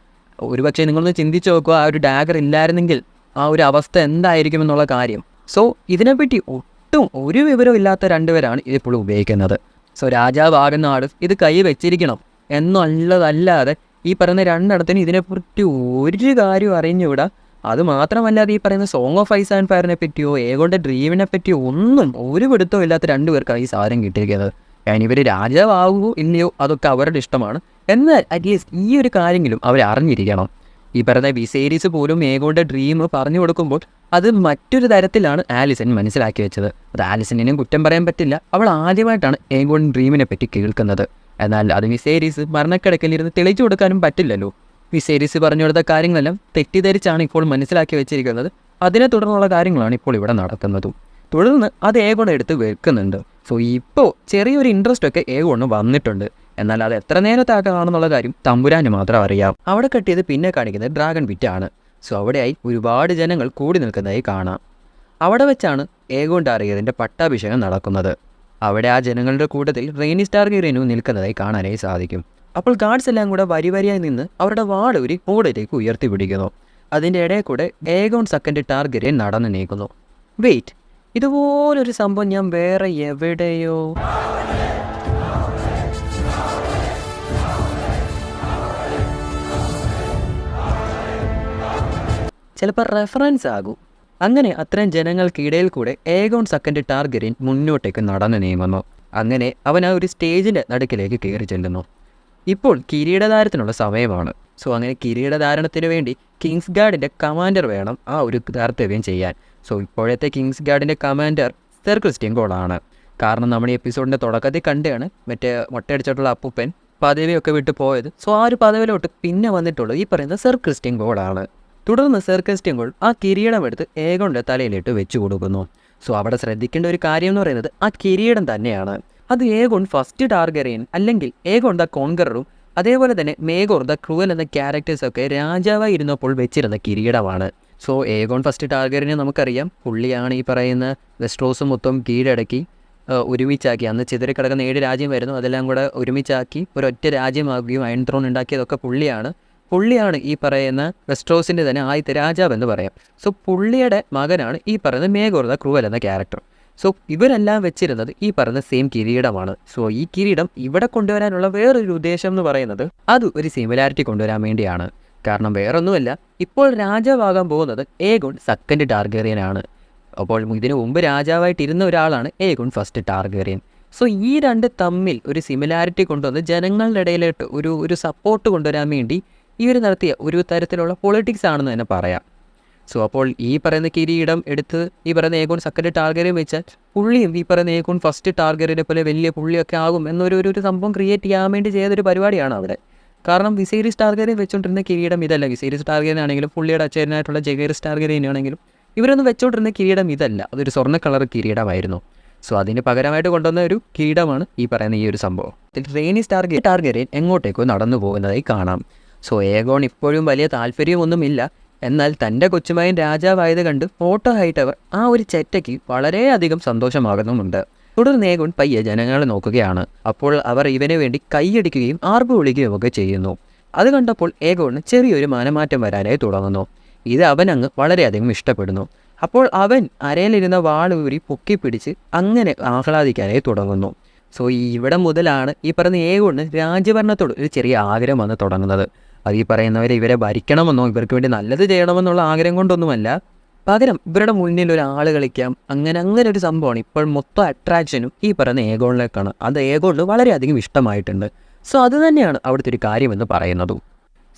ഒരുപക്ഷെ നിങ്ങളൊന്ന് ചിന്തിച്ച് നോക്കുക, ആ ഒരു ഡാഗർ ഇല്ലായിരുന്നെങ്കിൽ ആ ഒരു അവസ്ഥ എന്തായിരിക്കുമെന്നുള്ള കാര്യം. സോ ഇതിനെപ്പറ്റി ഒട്ടും ഒരു വിവരവും ഇല്ലാത്ത 2 പേരാണ് ഇതിപ്പോൾ ഉപയോഗിക്കുന്നത്. സോ രാജാവാകുന്ന ആൾ ഇത് കൈ വെച്ചിരിക്കണം എന്നുള്ളതല്ലാതെ ഈ പറയുന്ന 2 ഇതിനെപ്പറ്റി ഒരു കാര്യം അറിഞ്ഞുകൂടാ. അതുമാത്രമല്ലാതെ ഈ പറയുന്ന സോങ് ഓഫ് ഐസ് ആൻഡ് ഫയറിനെ പറ്റിയോ ഏഗോണിൻ്റെ ഡ്രീമിനെ പറ്റിയോ ഒന്നും ഒരു പിടുത്തവും ഇല്ലാത്ത 2 പേർക്കാണ് ഈ സാധനം കിട്ടിയിരിക്കുന്നത്. ഞാൻ ഇവർ രാജാവാകുമോ ഇല്ലയോ അതൊക്കെ അവരുടെ ഇഷ്ടമാണ്. എന്നാൽ അറ്റ്ലീസ്റ്റ് ഈ ഒരു കാര്യങ്ങളും അവർ അറിഞ്ഞിരിക്കണം. ഈ പറയുന്ന വിസേരീസ് പോലും ഏഗോണിൻ്റെ ഡ്രീം പറഞ്ഞു കൊടുക്കുമ്പോൾ അത് മറ്റൊരു തരത്തിലാണ് ആലിസൺ മനസ്സിലാക്കി വെച്ചത്. അത് ആലിസണിനും കുറ്റം പറയാൻ പറ്റില്ല. അവൾ ആദ്യമായിട്ടാണ് ഏഗോൺ ഡ്രീമിനെ പറ്റി കേൾക്കുന്നത്. എന്നാൽ അത് വിസേരീസ് മരണക്കിടക്കലിരുന്ന് തെളിയിച്ചു കൊടുക്കാനും പറ്റില്ലല്ലോ. വിസേരീസ് പറഞ്ഞു കൊടുത്ത കാര്യങ്ങളെല്ലാം തെറ്റിദ്ധരിച്ചാണ് ഇപ്പോൾ മനസ്സിലാക്കി വെച്ചിരിക്കുന്നത്. അതിനെ തുടർന്നുള്ള കാര്യങ്ങളാണ് ഇപ്പോൾ ഇവിടെ നടക്കുന്നതും. തുടർന്ന് അത് ഏഗോൺ എടുത്ത് വെക്കുന്നുണ്ട്. സോ ഇപ്പോൾ ചെറിയൊരു ഇൻട്രസ്റ്റ് ഒക്കെ ഏഗോണിന് വന്നിട്ടുണ്ട്. എന്നാൽ അത് എത്ര നേരത്താക്കാണെന്നുള്ള കാര്യം തമ്പുരാന് മാത്രം അറിയാം. അവിടെ കട്ടിയത് പിന്നെ കാണിക്കുന്നത് ഡ്രാഗൺ പിറ്റാണ്. സോ അവിടെയായി ഒരുപാട് ജനങ്ങൾ കൂടി നിൽക്കുന്നതായി കാണാം. അവിടെ വെച്ചാണ് ഏഗോൺ ടാർഗേറിയൻ്റെ പട്ടാഭിഷേകം നടക്കുന്നത്. അവിടെ ആ ജനങ്ങളുടെ കൂട്ടത്തിൽ റെയ്നിസ് ടാർഗേറിയനും നിൽക്കുന്നതായി കാണാനായി സാധിക്കും. അപ്പോൾ ഗാർഡ്സ് എല്ലാം കൂടെ വരിവരിയായി നിന്ന് അവരുടെ വാളൂരി മുകളിലേക്ക് ഉയർത്തിപ്പിടിക്കുന്നു. അതിൻ്റെ ഇടയിൽ കൂടെ ഏഗോൺ സെക്കൻഡ് ടാർഗേറിയൻ നടന്നു നീക്കുന്നു. വെയിറ്റ്, ഇതുപോലൊരു സംഭവം ഞാൻ വേറെ എവിടെയോ ചിലപ്പോൾ റെഫറൻസ് ആകും. അങ്ങനെ അത്രയും ജനങ്ങൾക്കിടയിൽ കൂടെ ഏഗോൺ സെക്കൻഡ് ടാർഗെറിയൻ മുന്നോട്ടേക്ക് നടന്നു നീങ്ങുന്നു. അങ്ങനെ അവൻ ആ ഒരു സ്റ്റേജിൻ്റെ നടുക്കിലേക്ക് കയറി ചെല്ലുന്നു. ഇപ്പോൾ കിരീടധാരത്തിനുള്ള സമയമാണ്. സോ അങ്ങനെ കിരീടധാരണത്തിന് വേണ്ടി കിങ്സ് ഗാർഡിൻ്റെ കമാൻഡർ വേണം ആ ഒരു കർത്തവ്യം ചെയ്യാൻ. സോ ഇപ്പോഴത്തെ കിങ്സ് ഗാർഡിൻ്റെ കമാൻഡർ സർ ക്രിസ്റ്റ്യൻ കോളാണ്. കാരണം നമ്മൾ ഈ എപ്പിസോഡിൻ്റെ തുടക്കത്തിൽ കണ്ടാണ് മറ്റേ മൊട്ടയടിച്ചിട്ടുള്ള അപ്പൂപ്പൻ പദവിയൊക്കെ വിട്ട് പോയത്. സോ ആ ഒരു പദവിയിലോട്ട് പിന്നെ വന്നിട്ടുള്ളത് ഈ പറയുന്ന സർ ക്രിസ്റ്റ്യൻ കോളാണ്. തുടർന്ന് സർ ക്രിസ്റ്റ്യൻ കോൾ ആ കിരീടം എടുത്ത് ഏഗോണിൻ്റെ തലയിലിട്ട് വെച്ചു കൊടുക്കുന്നു. സോ അവിടെ ശ്രദ്ധിക്കേണ്ട ഒരു കാര്യം എന്ന് പറയുന്നത് ആ കിരീടം തന്നെയാണ്. അത് ഏഗോൺ ഫസ്റ്റ് ടാർഗെറിയൻ അല്ലെങ്കിൽ ഏഗോൺ ദ കോൺഗററും അതേപോലെ തന്നെ മേഗോർ ദ ക്രൂവൽ എന്ന ക്യാരക്ടേഴ്സൊക്കെ രാജാവായി ഇരുന്നപ്പോൾ വെച്ചിരുന്ന കിരീടമാണ്. സോ ഏഗോൺ ഫസ്റ്റ് ടാർഗെറിയനെ നമുക്കറിയാം, പുള്ളിയാണ് ഈ പറയുന്ന വെസ്റ്റ്രോസ് മൊത്തം കീഴടക്കി ഒരുമിച്ചാക്കി. അന്ന് ചിതറിക്കിടക്കുന്ന 7 രാജ്യമായിരുന്നു, അതെല്ലാം കൂടെ ഒരുമിച്ചാക്കി ഒരൊറ്റ രാജ്യമാകുകയും അയൺ ത്രോൺ ഉണ്ടാക്കിയതൊക്കെ പുള്ളിയാണ് ഈ പറയുന്ന വെസ്റ്റ്രോസിൻ്റെ തന്നെ ആദ്യത്തെ രാജാവെന്ന് പറയാം. സോ പുള്ളിയുടെ മകനാണ് ഈ പറയുന്ന മേഗോർ ദ ക്രൂവൽ എന്ന ക്യാരക്ടർ. സോ ഇവരെല്ലാം വെച്ചിരുന്നത് ഈ പറയുന്ന സെയിം കിരീടമാണ്. സോ ഈ കിരീടം ഇവിടെ കൊണ്ടുവരാനുള്ള വേറൊരു ഉദ്ദേശം എന്ന് പറയുന്നത് അത് ഒരു സിമിലാരിറ്റി കൊണ്ടുവരാൻ വേണ്ടിയാണ്. കാരണം വേറൊന്നുമല്ല, ഇപ്പോൾ രാജാവാകാൻ പോകുന്നത് ഏഗോൺ സെക്കൻഡ് ടാർഗെറിയൻ ആണ്. അപ്പോൾ ഇതിനു മുമ്പ് രാജാവായിട്ടിരുന്ന ഒരാളാണ് ഏഗോൺ ഫസ്റ്റ് ടാർഗെറിയൻ. സോ ഈ രണ്ട് തമ്മിൽ ഒരു സിമിലാരിറ്റി കൊണ്ടുവന്ന് ജനങ്ങളുടെ ഇടയിലോട്ട് ഒരു സപ്പോർട്ട് കൊണ്ടുവരാൻ വേണ്ടി ഇവർ നടത്തിയ ഒരു തരത്തിലുള്ള പൊളിറ്റിക്സ് ആണെന്ന് തന്നെ പറയാം. സോ അപ്പോൾ ഈ പറയുന്ന കിരീടം എടുത്ത് ഈ പറയുന്ന ഏഗോൺ സെക്കൻഡ് ടാർഗെറിയൻ വെച്ചാൽ പുള്ളിയും ഈ പറയുന്ന ഏഗോൺ ഫസ്റ്റ് ടാർഗെറിയനെ പോലെ വലിയ പുള്ളിയൊക്കെ ആകും എന്നൊരു സംഭവം ക്രിയേറ്റ് ചെയ്യാൻ വേണ്ടി ചെയ്തൊരു പരിപാടിയാണ് അവിടെ. കാരണം വിസേരിസ് ടാർഗെറിയൻ വെച്ചുകൊണ്ടിരുന്ന കിരീടം ഇതല്ല. വിസേരിസ് ടാർഗെറിയൻ ആണെങ്കിലും പുള്ളിയുടെ അച്ഛനായിട്ടുള്ള ജെഗേറിസ് ടാർഗെറിയൻ ആണെങ്കിലും ഇവരൊന്നും വെച്ചുകൊണ്ടിരുന്ന കിരീടം ഇതല്ല, അതൊരു സ്വർണ്ണ കളർ കിരീടമായിരുന്നു. സോ അതിന് പകരമായിട്ട് കൊണ്ടുവന്ന ഒരു കിരീടമാണ് ഈ പറയുന്ന ഈ ഒരു സംഭവം. റെയ്നിസ് ടാർഗെറിയൻ എങ്ങോട്ടേക്കോ നടന്നു പോകുന്നതായി കാണാം. സോ ഏഗോൺ ഇപ്പോഴും വലിയ താല്പര്യമൊന്നുമില്ല. എന്നാൽ തൻ്റെ കൊച്ചുമകൻ രാജാവായത് കണ്ട് ഫോട്ടോ ഹൈറ്റവർ ആ ഒരു ചെറ്റയ്ക്ക് വളരെയധികം സന്തോഷമാകുന്നുമുണ്ട്. തുടർന്ന് ഏഗോൺ പയ്യെ ജനങ്ങളെ നോക്കുകയാണ്. അപ്പോൾ അവർ ഇവന് വേണ്ടി കൈയടിക്കുകയും ആർപ്പ് വിളിക്കുകയും ഒക്കെ ചെയ്യുന്നു. അത് കണ്ടപ്പോൾ ഏഗോണിന് ചെറിയൊരു മനമാറ്റം വരാനായി തുടങ്ങുന്നു. ഇത് അവനങ്ങ് വളരെയധികം ഇഷ്ടപ്പെടുന്നു. അപ്പോൾ അവൻ അരയിലിരുന്ന വാളൂരി പൊക്കിപ്പിടിച്ച് അങ്ങനെ ആഹ്ലാദിക്കാനായി തുടങ്ങുന്നു. സോ ഇവിടെ മുതലാണ് ഈ പറയുന്ന ഏഗോണിന് രാജ്യഭരണത്തോട് ഒരു ചെറിയ ആഗ്രഹം വന്ന് തുടങ്ങുന്നത്. അത് ഈ പറയുന്നവരെ ഇവരെ ഭരിക്കണമെന്നോ ഇവർക്ക് വേണ്ടി നല്ലത് ചെയ്യണമെന്നുള്ള ആഗ്രഹം കൊണ്ടൊന്നുമല്ല, പകരം ഇവരുടെ മുന്നിൽ ഒരാൾ കളിക്കാം, അങ്ങനെ ഒരു സംഭവമാണ്. ഇപ്പോൾ മൊത്തം അട്രാക്ഷനും ഈ പറയുന്ന ഏഗോണിലേക്കാണ്. അത് ഏഗോണിന് വളരെയധികം ഇഷ്ടമായിട്ടുണ്ട്. സോ അത് തന്നെയാണ് അവിടുത്തെ ഒരു കാര്യമെന്ന് പറയുന്നതും.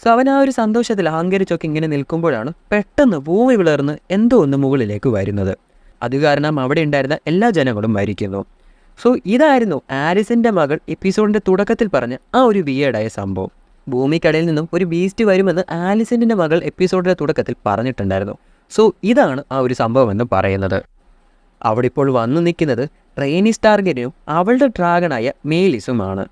സോ അവൻ ആ ഒരു സന്തോഷത്തിൽ അഹങ്കരിച്ചൊക്കെ ഇങ്ങനെ നിൽക്കുമ്പോഴാണ് പെട്ടെന്ന് ഭൂമി വിളർന്ന് എന്തോ ഒന്ന് മുകളിലേക്ക് വരുന്നത്. അത് കാരണം അവിടെ ഉണ്ടായിരുന്ന എല്ലാ ജനങ്ങളും മരിക്കുന്നു. സോ ഇതായിരുന്നു ആലിസിൻ്റെ മകൾ എപ്പിസോഡിൻ്റെ തുടക്കത്തിൽ പറഞ്ഞ ആ ഒരു വിയേഡായ സംഭവം. ഭൂമിക്കടയിൽ നിന്നും ഒരു ബീസ്റ്റ് വരുമെന്ന് ആലിസിൻ്റെ മകൾ എപ്പിസോഡിൻ്റെ തുടക്കത്തിൽ പറഞ്ഞിട്ടുണ്ടായിരുന്നു. സോ ഇതാണ് ആ ഒരു സംഭവം എന്ന് പറയുന്നത്. അവിടെ ഇപ്പോൾ വന്നു നിൽക്കുന്നത് റെയ്നിസ് ടാർഗെറിയനും അവളുടെ ഡ്രാഗണായ മേലിസുമാണ്.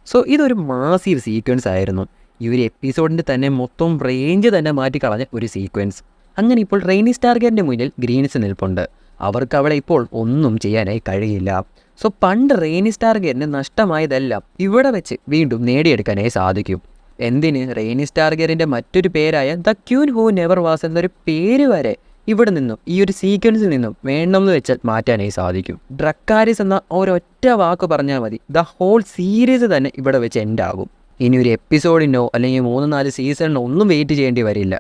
സോ ഇതൊരു മാസീവ് സീക്വൻസ് ആയിരുന്നു. ഈ ഒരു എപ്പിസോഡിൻ്റെ തന്നെ മൊത്തം റേഞ്ച് തന്നെ മാറ്റിക്കളഞ്ഞ ഒരു സീക്വൻസ്. അങ്ങനെ ഇപ്പോൾ റെയ്നിസ് ടാർഗെറിയൻ്റെ മുന്നിൽ ഗ്രീൻസ് നിൽപ്പുണ്ട്. അവർക്ക് അവളെ ഇപ്പോൾ ഒന്നും ചെയ്യാനായി കഴിയില്ല. സോ പണ്ട് റെയ്നിസ് ടാർഗെറിയന് നഷ്ടമായതെല്ലാം ഇവിടെ വെച്ച് വീണ്ടും നേടിയെടുക്കാനായി സാധിക്കും. എന്തിന്, റെയ്നിസ് ടാർഗെറിയൻ്റെ മറ്റൊരു പേരായ the queen who never was എന്നൊരു പേര് വരെ ഇവിടെ നിന്നും ഈ ഒരു സീക്വൻസിൽ നിന്നും വേണമെന്ന് വെച്ചാൽ മാറ്റാനായി സാധിക്കും. ഡ്രക്കാരിസ് എന്ന ഒരൊറ്റ വാക്ക് പറഞ്ഞാൽ മതി, ദ ഹോൾ സീരീസ് തന്നെ ഇവിടെ വെച്ച് എൻഡ് ആകും. ഇനി ഒരു എപ്പിസോഡിനോ അല്ലെങ്കിൽ 3-4 സീസണിനോ ഒന്നും വെയിറ്റ് ചെയ്യേണ്ടി വരില്ല.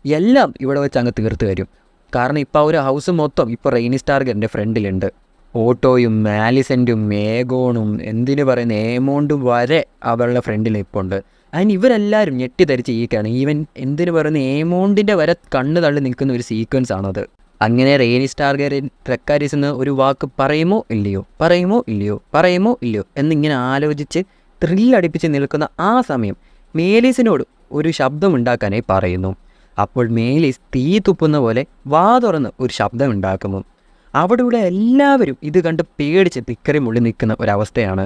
എല്ലാം ഇവിടെ വെച്ച് അങ്ങ് തീർത്ത് വരും. കാരണം ഇപ്പോൾ ആ ഒരു ഹൗസ് മൊത്തം ഇപ്പോൾ റെയ്നിസ് ടാർഗെറിയൻ്റെ ഫ്രണ്ടിലുണ്ട്. ഓട്ടോയും മാലിസെൻറ്റും ഏഗോണും എന്തിനു പറയുന്ന ഏമോണ്ടും വരെ അവളുടെ ഫ്രണ്ടിൽ ഇപ്പോൾ ഉണ്ട്. അതിന് ഇവരെല്ലാവരും ഞെട്ടിധരിച്ചിരിക്കുകയാണ്. ഈവൻ എന്തിനു പറയുന്ന ഏമോണ്ടിൻ്റെ വരെ കണ്ണ് തള്ളി നിൽക്കുന്ന ഒരു സീക്വൻസ് ആണത്. അങ്ങനെ റെയ്നിസ് ടാർഗെറിയൻ ഡ്രക്കാരിസ് എന്ന് ഒരു വാക്ക് പറയുമോ ഇല്ലയോ എന്നിങ്ങനെ ആലോചിച്ച് ത്രില്ലടിപ്പിച്ച് നിൽക്കുന്ന ആ സമയം മേലീസിനോട് ഒരു ശബ്ദമുണ്ടാക്കാനായി പറയുന്നു. അപ്പോൾ മേലീസ് തീ തുപ്പുന്ന പോലെ വാ തുറന്ന് ഒരു ശബ്ദമുണ്ടാക്കുന്നു. അവിടെയുള്ള എല്ലാവരും ഇത് കണ്ട് പേടിച്ച് തിക്കറി മുള്ളി നിൽക്കുന്ന ഒരവസ്ഥയാണ്.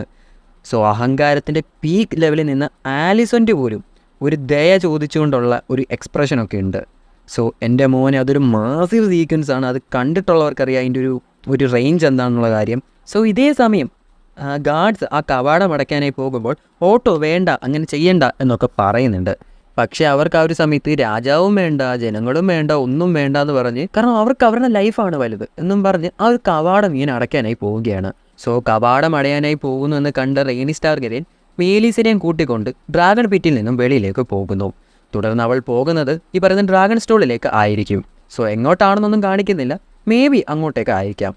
സോ അഹങ്കാരത്തിൻ്റെ പീക്ക് ലെവലിൽ നിന്ന് ആലിസൻ്റെ പോലും ഒരു ദയ ചോദിച്ചുകൊണ്ടുള്ള ഒരു എക്സ്പ്രഷനൊക്കെ ഉണ്ട്. സോ എൻ്റെ മോനെ അതൊരു മാസീവ് സീക്വൻസ് ആണ്. അത് കണ്ടിട്ടുള്ളവർക്കറിയാം അതിൻ്റെ ഒരു റേഞ്ച് എന്താണെന്നുള്ള കാര്യം. സോ ഇതേ സമയം ഗാർഡ്സ് ആ കവാടം അടയ്ക്കാനായി പോകുമ്പോൾ ഓട്ടോ വേണ്ട, അങ്ങനെ ചെയ്യണ്ട എന്നൊക്കെ പറയുന്നുണ്ട്. പക്ഷേ അവർക്ക് ആ ഒരു സമയത്ത് രാജാവും വേണ്ട, ജനങ്ങളും വേണ്ട, ഒന്നും വേണ്ട എന്ന് പറഞ്ഞ്, കാരണം അവർക്ക് അവരുടെ ലൈഫാണ് വലുത് എന്നും പറഞ്ഞ് ആ ഒരു കവാടം ഇങ്ങനെ അടയ്ക്കാനായി പോവുകയാണ്. സോ കവാടം അടയാനായി പോകുന്നു എന്ന് കണ്ട റെയ്നിസ് ടാർഗെറിയൻ മേലീസിനെയും കൂട്ടിക്കൊണ്ട് ഡ്രാഗൺ പിറ്റിൽ നിന്നും വെളിയിലേക്ക് പോകുന്നു. തുടർന്ന് അവൾ പോകുന്നത് ഈ പറയുന്ന ഡ്രാഗൺ സ്റ്റോളിലേക്ക് ആയിരിക്കും. സോ എങ്ങോട്ടാണെന്നൊന്നും കാണിക്കുന്നില്ല, മേ ബി അങ്ങോട്ടേക്ക് ആയിരിക്കാം.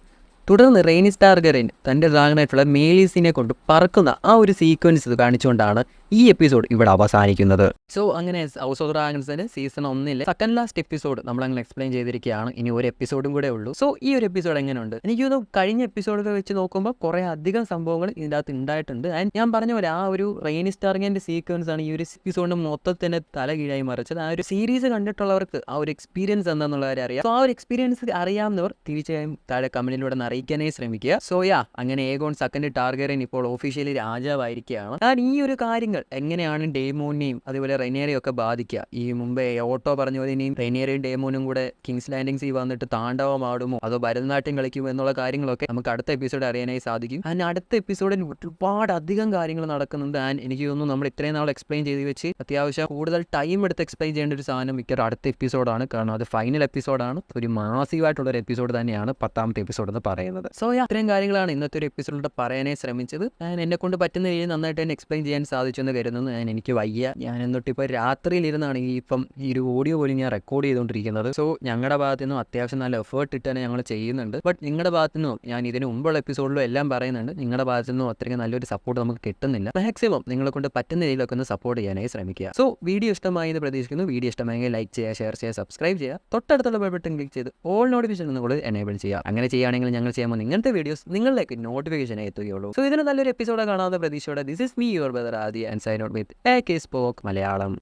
തുടർന്ന് റെയ്നിസ് ടാർഗറിൻ തൻ്റെ ഡ്രാഗണായിട്ടുള്ള മേലീസിനെ കൊണ്ട് പറക്കുന്ന ആ ഒരു സീക്വൻസ് കാണിച്ചുകൊണ്ടാണ് ഈ എപ്പിസോഡ് ഇവിടെ അവസാനിക്കുന്നത്. സോ അങ്ങനെ ഹൗസ് ഓഫ് ഡ്രാഗൺസിൻ്റെ സീസൺ 1 സെക്കൻഡ് ലാസ്റ്റ് എപ്പിസോഡ് നമ്മളങ്ങനെ എക്സ്പ്ലെയിൻ ചെയ്തിരിക്കുകയാണ്. ഇനി ഒരു എപ്പിസോഡും കൂടെ ഉള്ളൂ. സോ ഈ ഒരു എപ്പിസോഡ് എങ്ങനെയുണ്ട്? എനിക്ക് തോന്നുന്നു കഴിഞ്ഞ എപ്പിസോഡൊക്കെ വെച്ച് നോക്കുമ്പോൾ കുറേ അധികം സംഭവങ്ങൾ ഇതിൻ്റെ അകത്ത് ഉണ്ടായിട്ടുണ്ട്. ആൻഡ് ഞാൻ പറഞ്ഞ പോലെ ആ ഒരു റെയ്നിസ് ടാർഗറിൻ്റെ സീക്വൻസ് ആണ് ഈ ഒരു എപ്പിസോഡിൻ്റെ മൊത്തത്തിൻ്റെ തല കീഴായി മറിച്ചത്. ആ ഒരു സീരീസ് കണ്ടിട്ടുള്ളവർക്ക് ആ ഒരു എക്സ്പീരിയൻസ് എന്താണെന്നുള്ള കാര്യം അറിയാം. സോ ആ ഒരു എക്സ്പീരിയൻസ് അറിയാവുന്നവർ തീർച്ചയായും താഴെ കമന്റിലൂടെ അറിയിക്കാനേ ശ്രമിക്കുക. സോ അങ്ങനെ ഏഗോൺ സെക്കൻഡ് ടാർഗറിൻ ഇപ്പോൾ ഒഫീഷ്യലി രാജാവായിരിക്കുകയാണ്. ആൻഡ് ഈ ഒരു കാര്യങ്ങൾ എങ്ങനെയാണ് ഡേമോനെയും അതുപോലെ റെയ്നേരെയും ഒക്കെ ബാധിക്കുക? ഈ മുമ്പേ ഓട്ടോ പറഞ്ഞ പോലെ ഇനിയും റെയ്നേരെയും ഡേമോനും കൂടെ കിങ്സ് ലാൻഡിങ്സിൽ വന്നിട്ട് താണ്ഡവമാടുമോ അതോ ഭരതനാട്യം കളിക്കുമോ എന്നുള്ള കാര്യങ്ങളൊക്കെ നമുക്ക് അടുത്ത എപ്പിസോഡ് അറിയാനായി സാധിക്കും. ആൻഡ് അടുത്ത എപ്പിസോഡിൽ ഒരുപാട് അധികം കാര്യങ്ങൾ നടക്കുന്നുണ്ട്. ആൻഡ് എനിക്ക് തോന്നുന്നു നമ്മൾ ഇത്രയും നാൾ എക്സ്പ്ലെയിൻ ചെയ്ത് വെച്ച് അത്യാവശ്യം കൂടുതൽ ടൈം എടുത്ത് എക്സ്പ്ലെയിൻ ചെയ്യേണ്ട ഒരു സാധനം മിക്കവാറും അടുത്ത എപ്പിസോഡാണ്. കാരണം അത് ഫൈനൽ എപ്പിസോഡാണ്, ഒരു മാസീവായിട്ടുള്ളൊരു എപ്പിസോഡ് തന്നെയാണ് 10ാമത്തെ എപ്പിസോഡ് എന്ന് പറയുന്നത്. സോ ഇത്രയും കാര്യങ്ങളാണ് ഇന്നത്തെ ഒരു എപ്പിസോഡിലൂടെ പറയാനേ ശ്രമിച്ചത്. എന്നെ കൊണ്ട് പറ്റുന്ന രീതിയിൽ നന്നായിട്ട് തന്നെ എക്സ്പ്ലെയിൻ ചെയ്യാൻ സാധിച്ചെന്ന് കരുതുന്നു. എനിക്ക് വയ്യ, ഞാൻ എന്നിട്ട് ഇപ്പോൾ രാത്രിയിലിരുന്നാണ് ഈ ഒരു ഓഡിയോ പോലും ഞാൻ റെക്കോർഡ് ചെയ്തുകൊണ്ടിരിക്കുന്നത്. സോ ഞങ്ങളുടെ ഭാഗത്തു നിന്നും അത്യാവശ്യം നല്ല എഫേർട്ട് ഇട്ട് തന്നെ ഞങ്ങൾ ചെയ്യുന്നുണ്ട്. ബട്ട് നിങ്ങളുടെ ഭാഗത്തു നിന്നും ഞാൻ ഇതിന് മുമ്പുള്ള എപ്പിസോഡിലും എല്ലാം പറയുന്നുണ്ട്, നിങ്ങളുടെ ഭാഗത്തു നിന്നും അത്രയ്ക്ക് നല്ലൊരു സപ്പോർട്ട് നമുക്ക് കിട്ടുന്നില്ല. മാക്സിമം നിങ്ങളെ കൊണ്ട് പറ്റുന്ന രീതിയിലൊക്കെ ഒന്ന് സപ്പോർട്ട് ചെയ്യാനായി ശ്രമിക്കുക. സോ വീഡിയോ ഇഷ്ടമായി എന്ന് പ്രതീക്ഷിക്കുന്നു. വീഡിയോ ഇഷ്ടമായെങ്കിൽ ലൈക്ക് ചെയ്യുക, ഷെയർ ചെയ്യുക, സബ്സ്ക്രൈബ് ചെയ്യുക, തൊട്ടടുത്തുള്ള ബെൽ ബട്ടൺ ക്ലിക്ക് ചെയ്ത് ഓൾ നോട്ടിഫിക്കേഷൻ കൂടെ എനേബിൾ ചെയ്യുക. അങ്ങനെ ചെയ്യുകയാണെങ്കിൽ ഞങ്ങൾ ചെയ്യുമ്പോൾ ഇങ്ങനത്തെ വീഡിയോസ് നിങ്ങളിലേക്ക് നോട്ടിഫിക്കേഷൻ എത്തുകയുള്ളൂ. സോ ഇതിന് നല്ലൊരു എപ്പിസോഡ് കാണാതെ പ്രതീക്ഷയോടെ this is me your brother Adi and sign out with AK Spoke Malayalam.